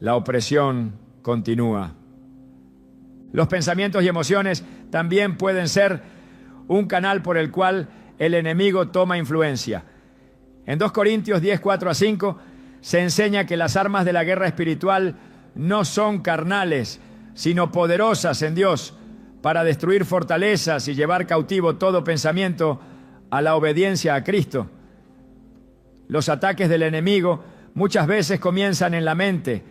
la opresión continúa. Los pensamientos y emociones también pueden ser un canal por el cual el enemigo toma influencia. En 2 Corintios 10, 4 a 5 se enseña que las armas de la guerra espiritual no son carnales, sino poderosas en Dios para destruir fortalezas y llevar cautivo todo pensamiento a la obediencia a Cristo. Los ataques del enemigo muchas veces comienzan en la mente,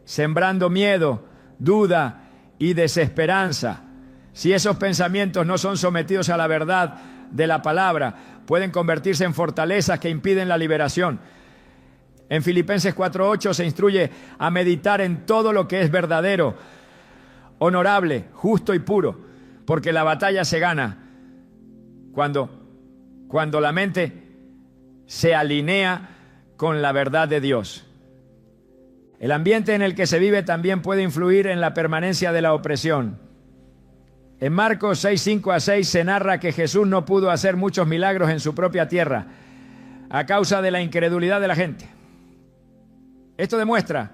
sembrando miedo, duda y desesperanza. Si esos pensamientos no son sometidos a la verdad de la palabra, pueden convertirse en fortalezas que impiden la liberación. En Filipenses 4:8 se instruye a meditar en todo lo que es verdadero, honorable, justo y puro, porque la batalla se gana cuando la mente se alinea con la verdad de Dios. El ambiente en el que se vive también puede influir en la permanencia de la opresión. En Marcos 6, 5 a 6 se narra que Jesús no pudo hacer muchos milagros en su propia tierra a causa de la incredulidad de la gente. Esto demuestra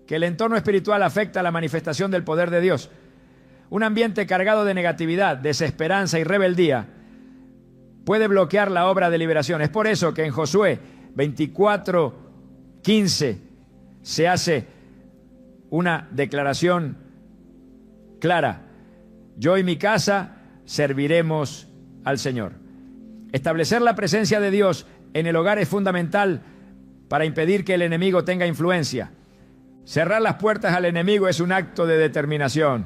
que el entorno espiritual afecta la manifestación del poder de Dios. Un ambiente cargado de negatividad, desesperanza y rebeldía puede bloquear la obra de liberación. Es por eso que en Josué 24:15 se hace una declaración clara: yo y mi casa serviremos al Señor. Establecer la presencia de Dios en el hogar es fundamental para impedir que el enemigo tenga influencia. Cerrar las puertas al enemigo es un acto de determinación.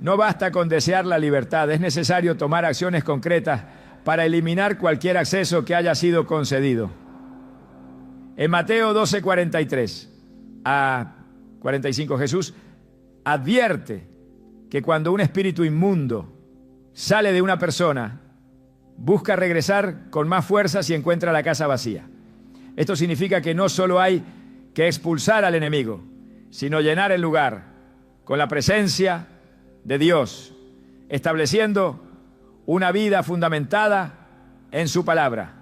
No basta con desear la libertad, es necesario tomar acciones concretas para eliminar cualquier acceso que haya sido concedido. En Mateo 12:43 a 45 Jesús advierte que cuando un espíritu inmundo sale de una persona, busca regresar con más fuerza si encuentra la casa vacía. Esto significa que no solo hay que expulsar al enemigo, sino llenar el lugar con la presencia de Dios, estableciendo una vida fundamentada en su palabra.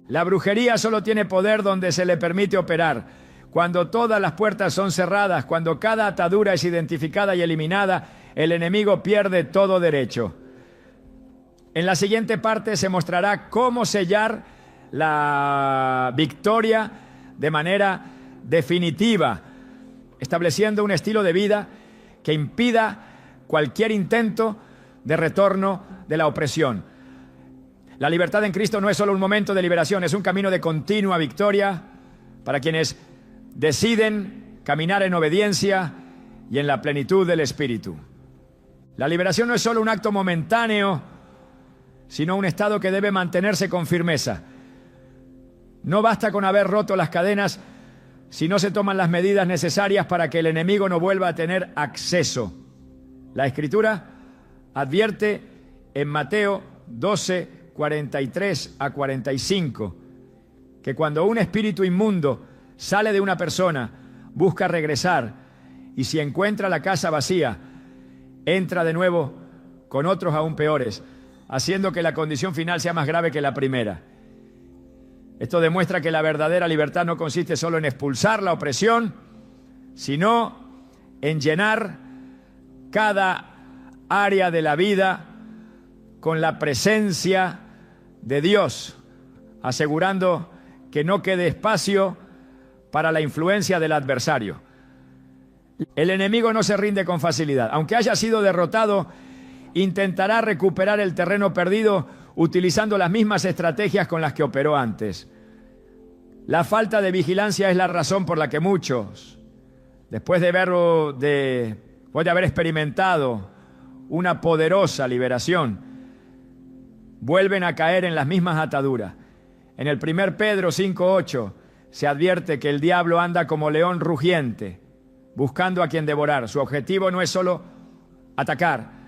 La brujería solo tiene poder donde se le permite operar. Cuando todas las puertas son cerradas, cuando cada atadura es identificada y eliminada, el enemigo pierde todo derecho. En la siguiente parte se mostrará cómo sellar la victoria de manera definitiva, estableciendo un estilo de vida que impida cualquier intento de retorno de la opresión. La libertad en Cristo no es solo un momento de liberación, es un camino de continua victoria para quienes deciden caminar en obediencia y en la plenitud del Espíritu. La liberación no es solo un acto momentáneo, sino un estado que debe mantenerse con firmeza. No basta con haber roto las cadenas si no se toman las medidas necesarias para que el enemigo no vuelva a tener acceso. La Escritura advierte en Mateo 12, 43 a 45, que cuando un espíritu inmundo sale de una persona, busca regresar, y si encuentra la casa vacía, entra de nuevo con otros aún peores, haciendo que la condición final sea más grave que la primera. Esto demuestra que la verdadera libertad no consiste solo en expulsar la opresión, sino en llenar cada área de la vida con la presencia de Dios, asegurando que no quede espacio para la influencia del adversario. El enemigo no se rinde con facilidad. Aunque haya sido derrotado, intentará recuperar el terreno perdido utilizando las mismas estrategias con las que operó antes. La falta de vigilancia es la razón por la que muchos, después de haber experimentado una poderosa liberación, vuelven a caer en las mismas ataduras. En el 1 Pedro 5:8 se advierte que el diablo anda como león rugiente, buscando a quien devorar. Su objetivo no es solo atacar,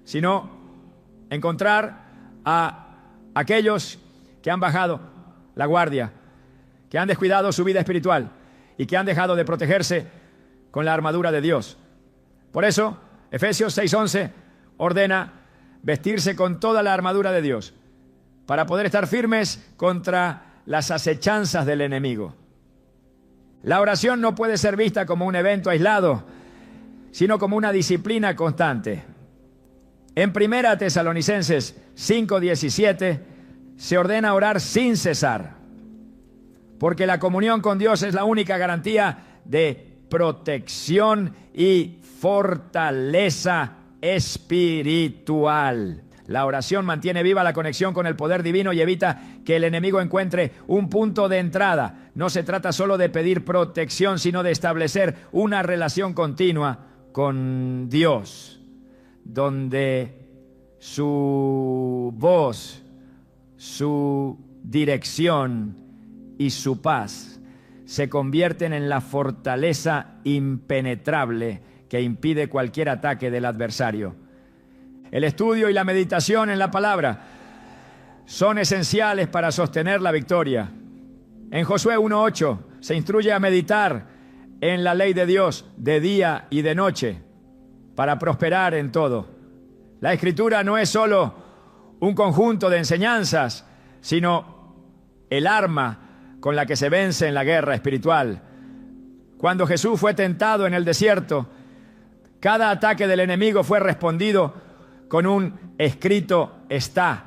sino encontrar a aquellos que han bajado la guardia, que han descuidado su vida espiritual y que han dejado de protegerse con la armadura de Dios. Por eso, Efesios 6:11 ordena vestirse con toda la armadura de Dios para poder estar firmes contra las acechanzas del enemigo. La oración no puede ser vista como un evento aislado, sino como una disciplina constante. En 1 Tesalonicenses 5:17 se ordena orar sin cesar, porque la comunión con Dios es la única garantía de protección y fortaleza espiritual. La oración mantiene viva la conexión con el poder divino y evita que el enemigo encuentre un punto de entrada. No se trata solo de pedir protección, sino de establecer una relación continua con Dios, donde su voz, su dirección y su paz se convierten en la fortaleza impenetrable que impide cualquier ataque del adversario. El estudio y la meditación en la palabra son esenciales para sostener la victoria. En Josué 1:8 se instruye a meditar en la ley de Dios de día y de noche para prosperar en todo. La Escritura no es solo un conjunto de enseñanzas, sino el arma con la que se vence en la guerra espiritual. Cuando Jesús fue tentado en el desierto, cada ataque del enemigo fue respondido con un escrito está,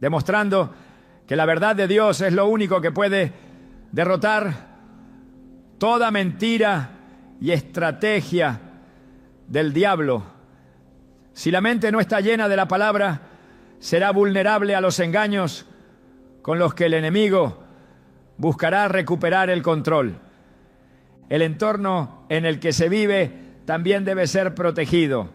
demostrando que la verdad de Dios es lo único que puede derrotar toda mentira y estrategia del diablo. Si la mente no está llena de la palabra, será vulnerable a los engaños con los que el enemigo buscará recuperar el control. El entorno en el que se vive también debe ser protegido.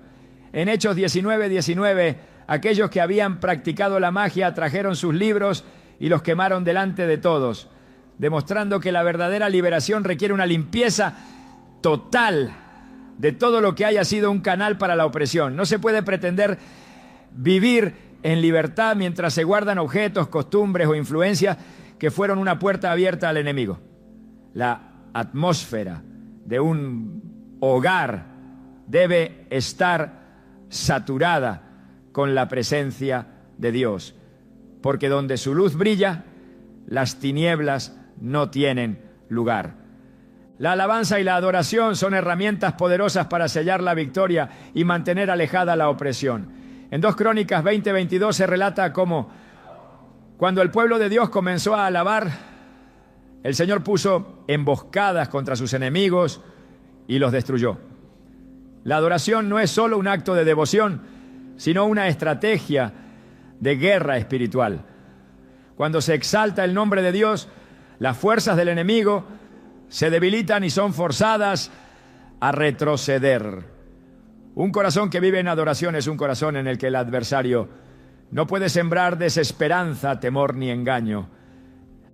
En Hechos 19:19, aquellos que habían practicado la magia trajeron sus libros y los quemaron delante de todos, demostrando que la verdadera liberación requiere una limpieza total de todo lo que haya sido un canal para la opresión. No se puede pretender vivir en libertad mientras se guardan objetos, costumbres o influencias que fueron una puerta abierta al enemigo. La atmósfera de un hogar debe estar saturada con la presencia de Dios, porque donde su luz brilla, las tinieblas no tienen lugar. La alabanza y la adoración son herramientas poderosas para sellar la victoria y mantener alejada la opresión. En 2 Crónicas 20:22 se relata cómo cuando el pueblo de Dios comenzó a alabar, el Señor puso emboscadas contra sus enemigos y los destruyó. La adoración no es solo un acto de devoción, sino una estrategia de guerra espiritual. Cuando se exalta el nombre de Dios, las fuerzas del enemigo se debilitan y son forzadas a retroceder. Un corazón que vive en adoración es un corazón en el que el adversario No puede sembrar desesperanza, temor ni engaño.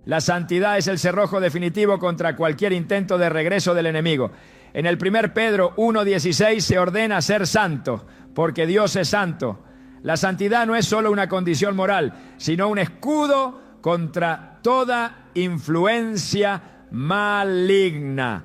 La santidad es el cerrojo definitivo contra cualquier intento de regreso del enemigo. En el 1 Pedro 1:16 se ordena ser santo, porque Dios es santo. La santidad no es solo una condición moral, sino un escudo contra toda influencia maligna.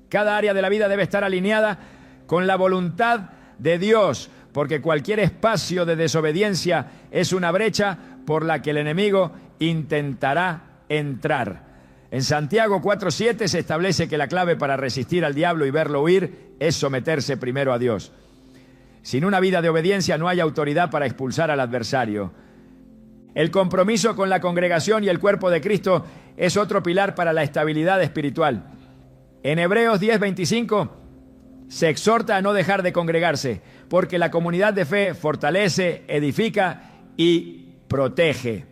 Cada área de la vida debe estar alineada con la voluntad de Dios, porque cualquier espacio de desobediencia es una brecha por la que el enemigo intentará entrar. En Santiago 4:7 se establece que la clave para resistir al diablo y verlo huir es someterse primero a Dios. Sin una vida de obediencia no hay autoridad para expulsar al adversario. El compromiso con la congregación y el cuerpo de Cristo es otro pilar para la estabilidad espiritual. En Hebreos 10:25 se exhorta a no dejar de congregarse, porque la comunidad de fe fortalece, edifica y protege.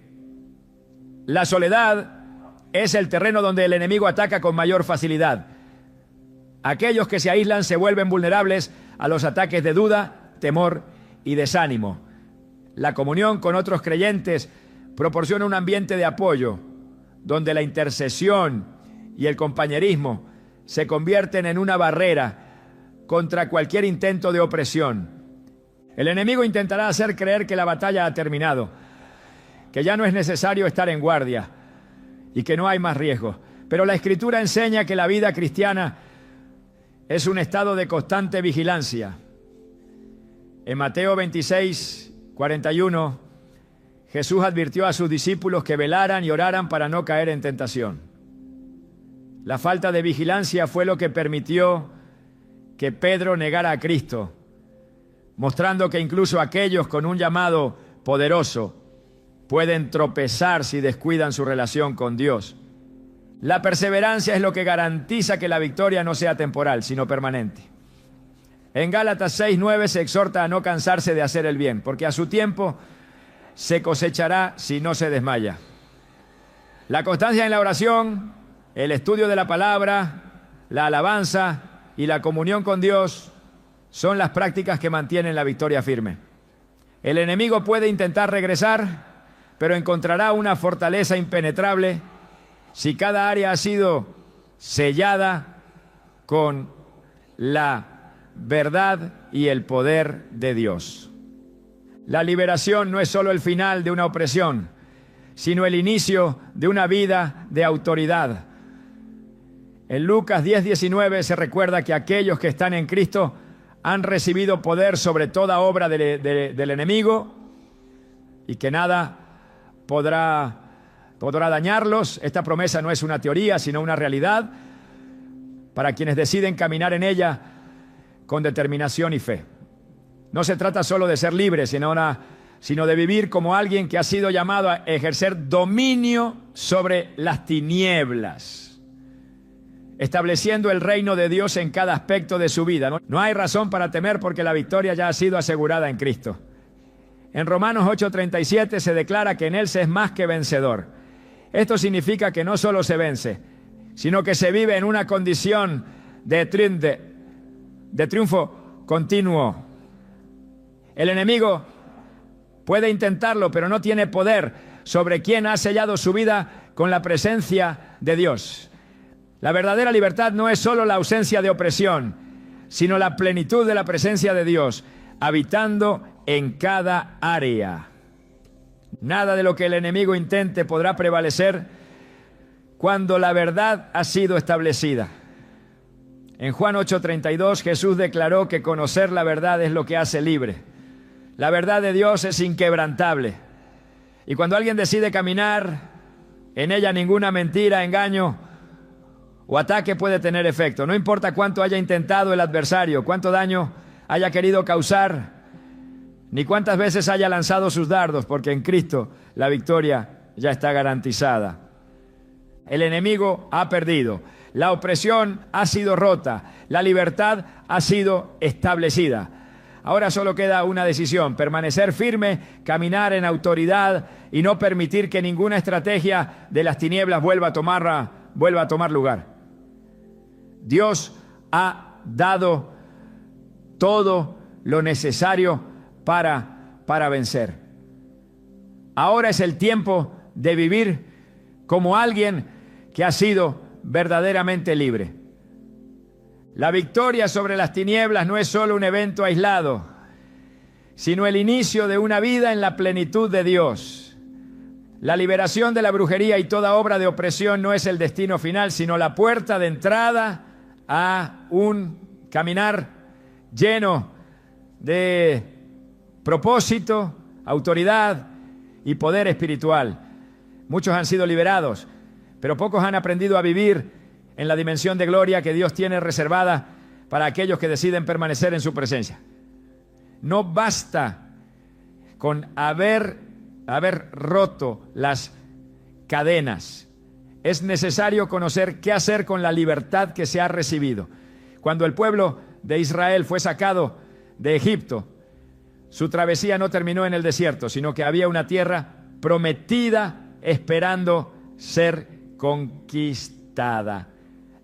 La soledad es el terreno donde el enemigo ataca con mayor facilidad. Aquellos que se aíslan se vuelven vulnerables a los ataques de duda, temor y desánimo. La comunión con otros creyentes proporciona un ambiente de apoyo, donde la intercesión y el compañerismo se convierten en una barrera contra cualquier intento de opresión. El enemigo intentará hacer creer que la batalla ha terminado, que ya no es necesario estar en guardia y que no hay más riesgo. Pero la Escritura enseña que la vida cristiana es un estado de constante vigilancia. En Mateo 26:41, Jesús advirtió a sus discípulos que velaran y oraran para no caer en tentación. La falta de vigilancia fue lo que permitió que Pedro negara a Cristo, mostrando que incluso aquellos con un llamado poderoso pueden tropezar si descuidan su relación con Dios. La perseverancia es lo que garantiza que la victoria no sea temporal, sino permanente. En Gálatas 6:9 se exhorta a no cansarse de hacer el bien, porque a su tiempo se cosechará si no se desmaya. La constancia en la oración, el estudio de la palabra, la alabanza y la comunión con Dios son las prácticas que mantienen la victoria firme. El enemigo puede intentar regresar, pero encontrará una fortaleza impenetrable si cada área ha sido sellada con la verdad y el poder de Dios. La liberación no es solo el final de una opresión, sino el inicio de una vida de autoridad. En Lucas 10:19 se recuerda que aquellos que están en Cristo han recibido poder sobre toda obra del enemigo y que nada podrá dañarlos. Esta promesa no es una teoría, sino una realidad para quienes deciden caminar en ella con determinación y fe. No se trata solo de ser libre, sino de vivir como alguien que ha sido llamado a ejercer dominio sobre las tinieblas, estableciendo el reino de Dios en cada aspecto de su vida. No hay razón para temer porque la victoria ya ha sido asegurada en Cristo. En Romanos 8:37 se declara que en Él se es más que vencedor. Esto significa que no solo se vence, sino que se vive en una condición de triunfo continuo. El enemigo puede intentarlo, pero no tiene poder sobre quien ha sellado su vida con la presencia de Dios. La verdadera libertad no es solo la ausencia de opresión, sino la plenitud de la presencia de Dios, habitando en cada área. Nada de lo que el enemigo intente podrá prevalecer cuando la verdad ha sido establecida. En Juan 8:32 Jesús declaró que conocer la verdad es lo que hace libre. La verdad de Dios es inquebrantable. Y cuando alguien decide caminar en ella, ninguna mentira, engaño o ataque puede tener efecto. No importa cuánto haya intentado el adversario, cuánto daño haya querido causar, ni cuántas veces haya lanzado sus dardos, porque en Cristo la victoria ya está garantizada. El enemigo ha perdido, la opresión ha sido rota, la libertad ha sido establecida. Ahora solo queda una decisión: permanecer firme, caminar en autoridad y no permitir que ninguna estrategia de las tinieblas vuelva a tomar lugar. Dios ha dado todo lo necesario para vencer. Ahora es el tiempo de vivir como alguien que ha sido verdaderamente libre. La victoria sobre las tinieblas no es solo un evento aislado, sino el inicio de una vida en la plenitud de Dios. La liberación de la brujería y toda obra de opresión no es el destino final, sino la puerta de entrada a un caminar lleno de propósito, autoridad y poder espiritual. Muchos han sido liberados, pero pocos han aprendido a vivir en la dimensión de gloria que Dios tiene reservada para aquellos que deciden permanecer en su presencia. No basta con haber roto las cadenas. Es necesario conocer qué hacer con la libertad que se ha recibido. Cuando el pueblo de Israel fue sacado de Egipto, su travesía no terminó en el desierto, sino que había una tierra prometida esperando ser conquistada.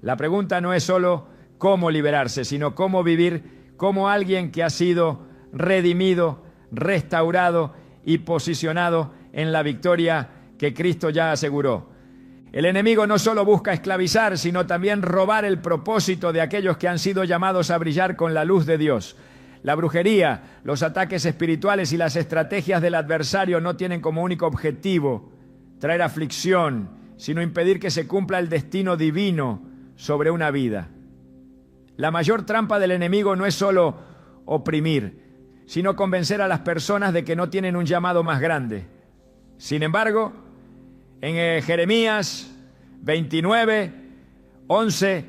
La pregunta no es solo cómo liberarse, sino cómo vivir como alguien que ha sido redimido, restaurado y posicionado en la victoria que Cristo ya aseguró. El enemigo no solo busca esclavizar, sino también robar el propósito de aquellos que han sido llamados a brillar con la luz de Dios. La brujería, los ataques espirituales y las estrategias del adversario no tienen como único objetivo traer aflicción, sino impedir que se cumpla el destino divino sobre una vida. La mayor trampa del enemigo no es solo oprimir, sino convencer a las personas de que no tienen un llamado más grande. Sin embargo, en Jeremías 29:11,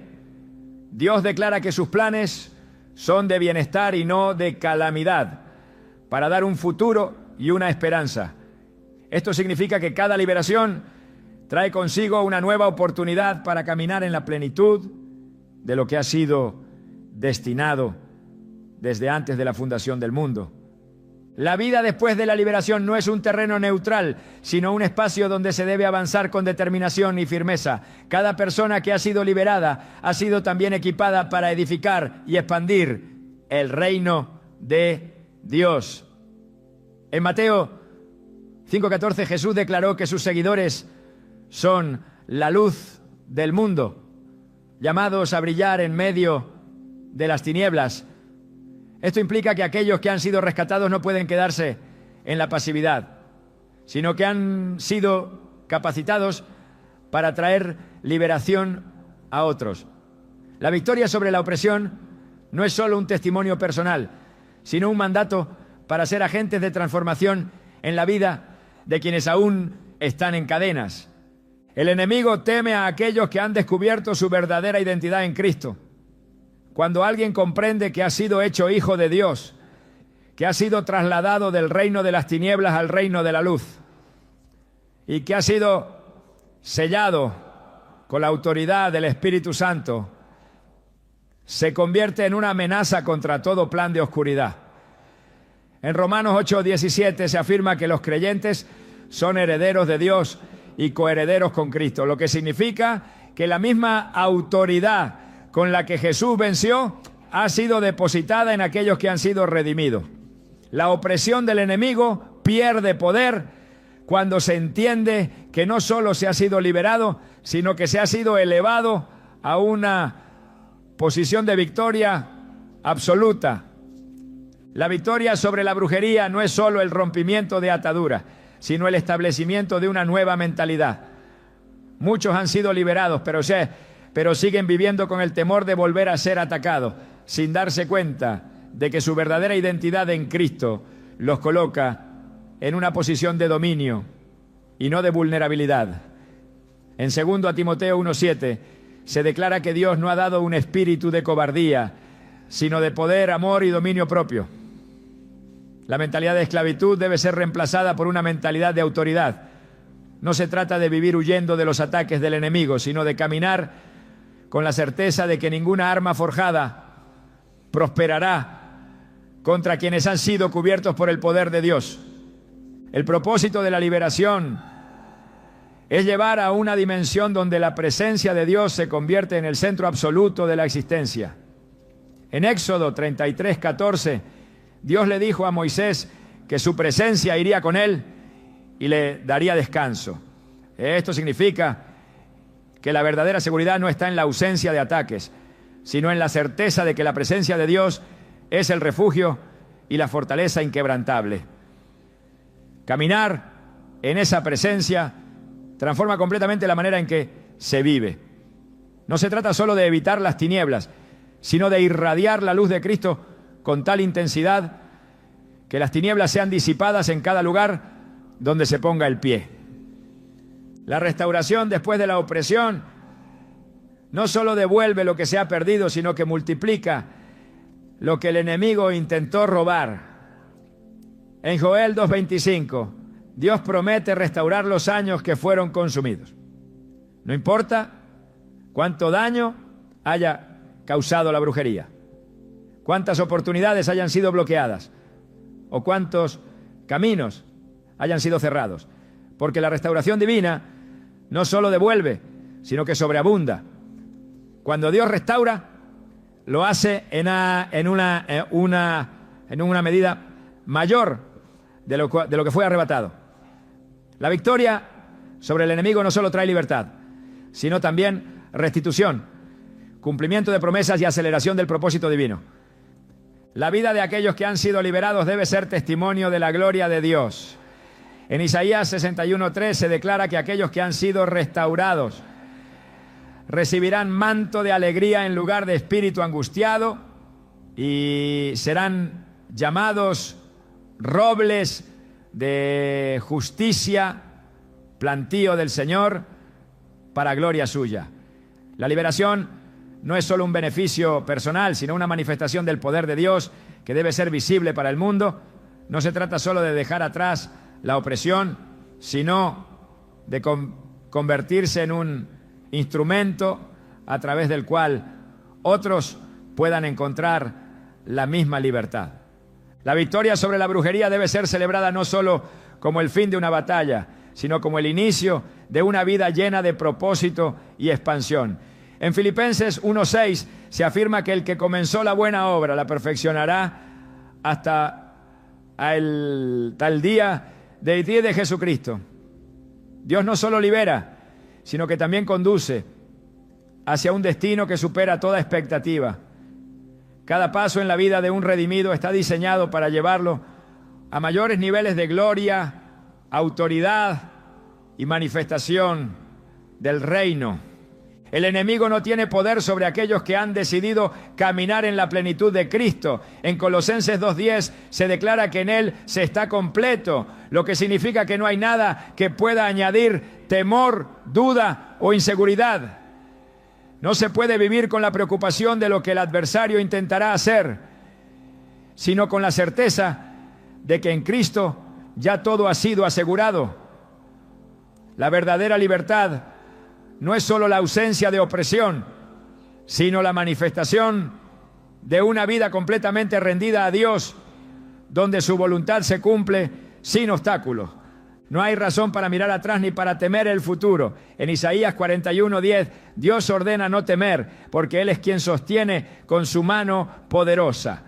Dios declara que sus planes son de bienestar y no de calamidad, para dar un futuro y una esperanza. Esto significa que cada liberación trae consigo una nueva oportunidad para caminar en la plenitud de lo que ha sido destinado desde antes de la fundación del mundo. La vida después de la liberación no es un terreno neutral, sino un espacio donde se debe avanzar con determinación y firmeza. Cada persona que ha sido liberada ha sido también equipada para edificar y expandir el reino de Dios. En Mateo 5:14 Jesús declaró que sus seguidores son la luz del mundo, llamados a brillar en medio de las tinieblas. Esto implica que aquellos que han sido rescatados no pueden quedarse en la pasividad, sino que han sido capacitados para traer liberación a otros. La victoria sobre la opresión no es solo un testimonio personal, sino un mandato para ser agentes de transformación en la vida de quienes aún están en cadenas. El enemigo teme a aquellos que han descubierto su verdadera identidad en Cristo. Cuando alguien comprende que ha sido hecho hijo de Dios, que ha sido trasladado del reino de las tinieblas al reino de la luz y que ha sido sellado con la autoridad del Espíritu Santo, se convierte en una amenaza contra todo plan de oscuridad. En Romanos 8:17 se afirma que los creyentes son herederos de Dios y coherederos con Cristo, lo que significa que la misma autoridad con la que Jesús venció ha sido depositada en aquellos que han sido redimidos. La opresión del enemigo pierde poder cuando se entiende que no solo se ha sido liberado, sino que se ha sido elevado a una posición de victoria absoluta. La victoria sobre la brujería no es solo el rompimiento de ataduras, sino el establecimiento de una nueva mentalidad. Muchos han sido liberados, pero siguen viviendo con el temor de volver a ser atacados, sin darse cuenta de que su verdadera identidad en Cristo los coloca en una posición de dominio y no de vulnerabilidad. En 2 Timoteo 1:7 se declara que Dios no ha dado un espíritu de cobardía, sino de poder, amor y dominio propio. La mentalidad de esclavitud debe ser reemplazada por una mentalidad de autoridad. No se trata de vivir huyendo de los ataques del enemigo, sino de caminar con la certeza de que ninguna arma forjada prosperará contra quienes han sido cubiertos por el poder de Dios. El propósito de la liberación es llevar a una dimensión donde la presencia de Dios se convierte en el centro absoluto de la existencia. En Éxodo 33:14, Dios le dijo a Moisés que su presencia iría con él y le daría descanso. Esto significa que la verdadera seguridad no está en la ausencia de ataques, sino en la certeza de que la presencia de Dios es el refugio y la fortaleza inquebrantable. Caminar en esa presencia transforma completamente la manera en que se vive. No se trata solo de evitar las tinieblas, sino de irradiar la luz de Cristo con tal intensidad que las tinieblas sean disipadas en cada lugar donde se ponga el pie. La restauración después de la opresión no solo devuelve lo que se ha perdido, sino que multiplica lo que el enemigo intentó robar. En Joel 2:25, Dios promete restaurar los años que fueron consumidos. No importa cuánto daño haya causado la brujería, cuántas oportunidades hayan sido bloqueadas o cuántos caminos hayan sido cerrados, porque la restauración divina no solo devuelve, sino que sobreabunda. Cuando Dios restaura, lo hace en una medida mayor de lo que fue arrebatado. La victoria sobre el enemigo no solo trae libertad, sino también restitución, cumplimiento de promesas y aceleración del propósito divino. La vida de aquellos que han sido liberados debe ser testimonio de la gloria de Dios. En Isaías 61:3 se declara que aquellos que han sido restaurados recibirán manto de alegría en lugar de espíritu angustiado y serán llamados robles de justicia, plantío del Señor para gloria suya. La liberación no es solo un beneficio personal, sino una manifestación del poder de Dios que debe ser visible para el mundo. No se trata solo de dejar atrás la opresión, sino de convertirse en un instrumento a través del cual otros puedan encontrar la misma libertad. La victoria sobre la brujería debe ser celebrada no solo como el fin de una batalla, sino como el inicio de una vida llena de propósito y expansión. En Filipenses 1:6 se afirma que el que comenzó la buena obra la perfeccionará hasta el tal día de Jesucristo. Dios no solo libera, sino que también conduce hacia un destino que supera toda expectativa. Cada paso en la vida de un redimido está diseñado para llevarlo a mayores niveles de gloria, autoridad y manifestación del reino. El enemigo no tiene poder sobre aquellos que han decidido caminar en la plenitud de Cristo. En Colosenses 2:10 se declara que en Él se está completo, lo que significa que no hay nada que pueda añadir temor, duda o inseguridad. No se puede vivir con la preocupación de lo que el adversario intentará hacer, sino con la certeza de que en Cristo ya todo ha sido asegurado. La verdadera libertad no es solo la ausencia de opresión, sino la manifestación de una vida completamente rendida a Dios, donde su voluntad se cumple sin obstáculos. No hay razón para mirar atrás ni para temer el futuro. En Isaías 41:10, Dios ordena no temer, porque Él es quien sostiene con su mano poderosa.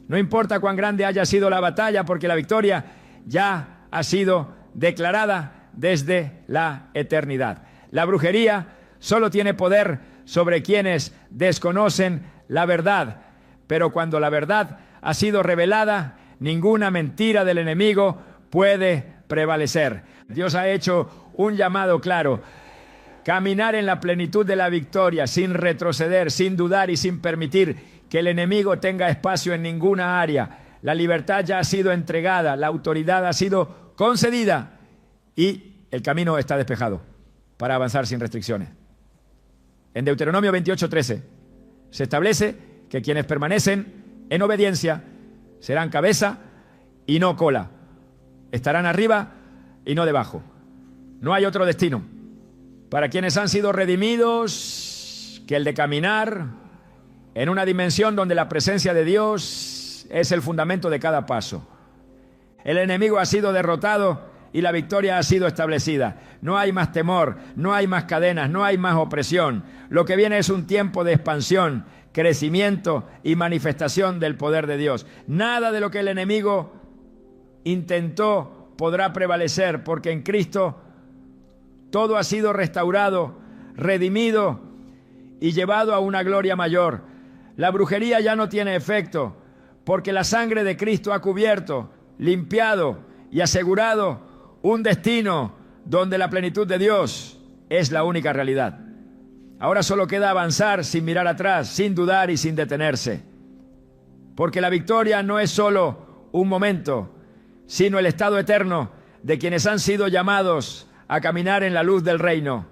No importa cuán grande haya sido la batalla, porque la victoria ya ha sido declarada desde la eternidad. La brujería solo tiene poder sobre quienes desconocen la verdad, pero cuando la verdad ha sido revelada, ninguna mentira del enemigo puede prevalecer. Dios ha hecho un llamado claro: caminar en la plenitud de la victoria, sin retroceder, sin dudar y sin permitir que el enemigo tenga espacio en ninguna área. La libertad ya ha sido entregada, la autoridad ha sido concedida y el camino está despejado para avanzar sin restricciones. En Deuteronomio 28:13 se establece que quienes permanecen en obediencia serán cabeza y no cola. Estarán arriba y no debajo. No hay otro destino para quienes han sido redimidos que el de caminar en una dimensión donde la presencia de Dios es el fundamento de cada paso. El enemigo ha sido derrotado y la victoria ha sido establecida. No hay más temor, no hay más cadenas, no hay más opresión. Lo que viene es un tiempo de expansión, crecimiento y manifestación del poder de Dios. Nada de lo que el enemigo intentó podrá prevalecer, porque en Cristo todo ha sido restaurado, redimido y llevado a una gloria mayor. La brujería ya no tiene efecto, porque la sangre de Cristo ha cubierto, limpiado y asegurado un destino donde la plenitud de Dios es la única realidad. Ahora solo queda avanzar sin mirar atrás, sin dudar y sin detenerse. Porque la victoria no es solo un momento, sino el estado eterno de quienes han sido llamados a caminar en la luz del reino.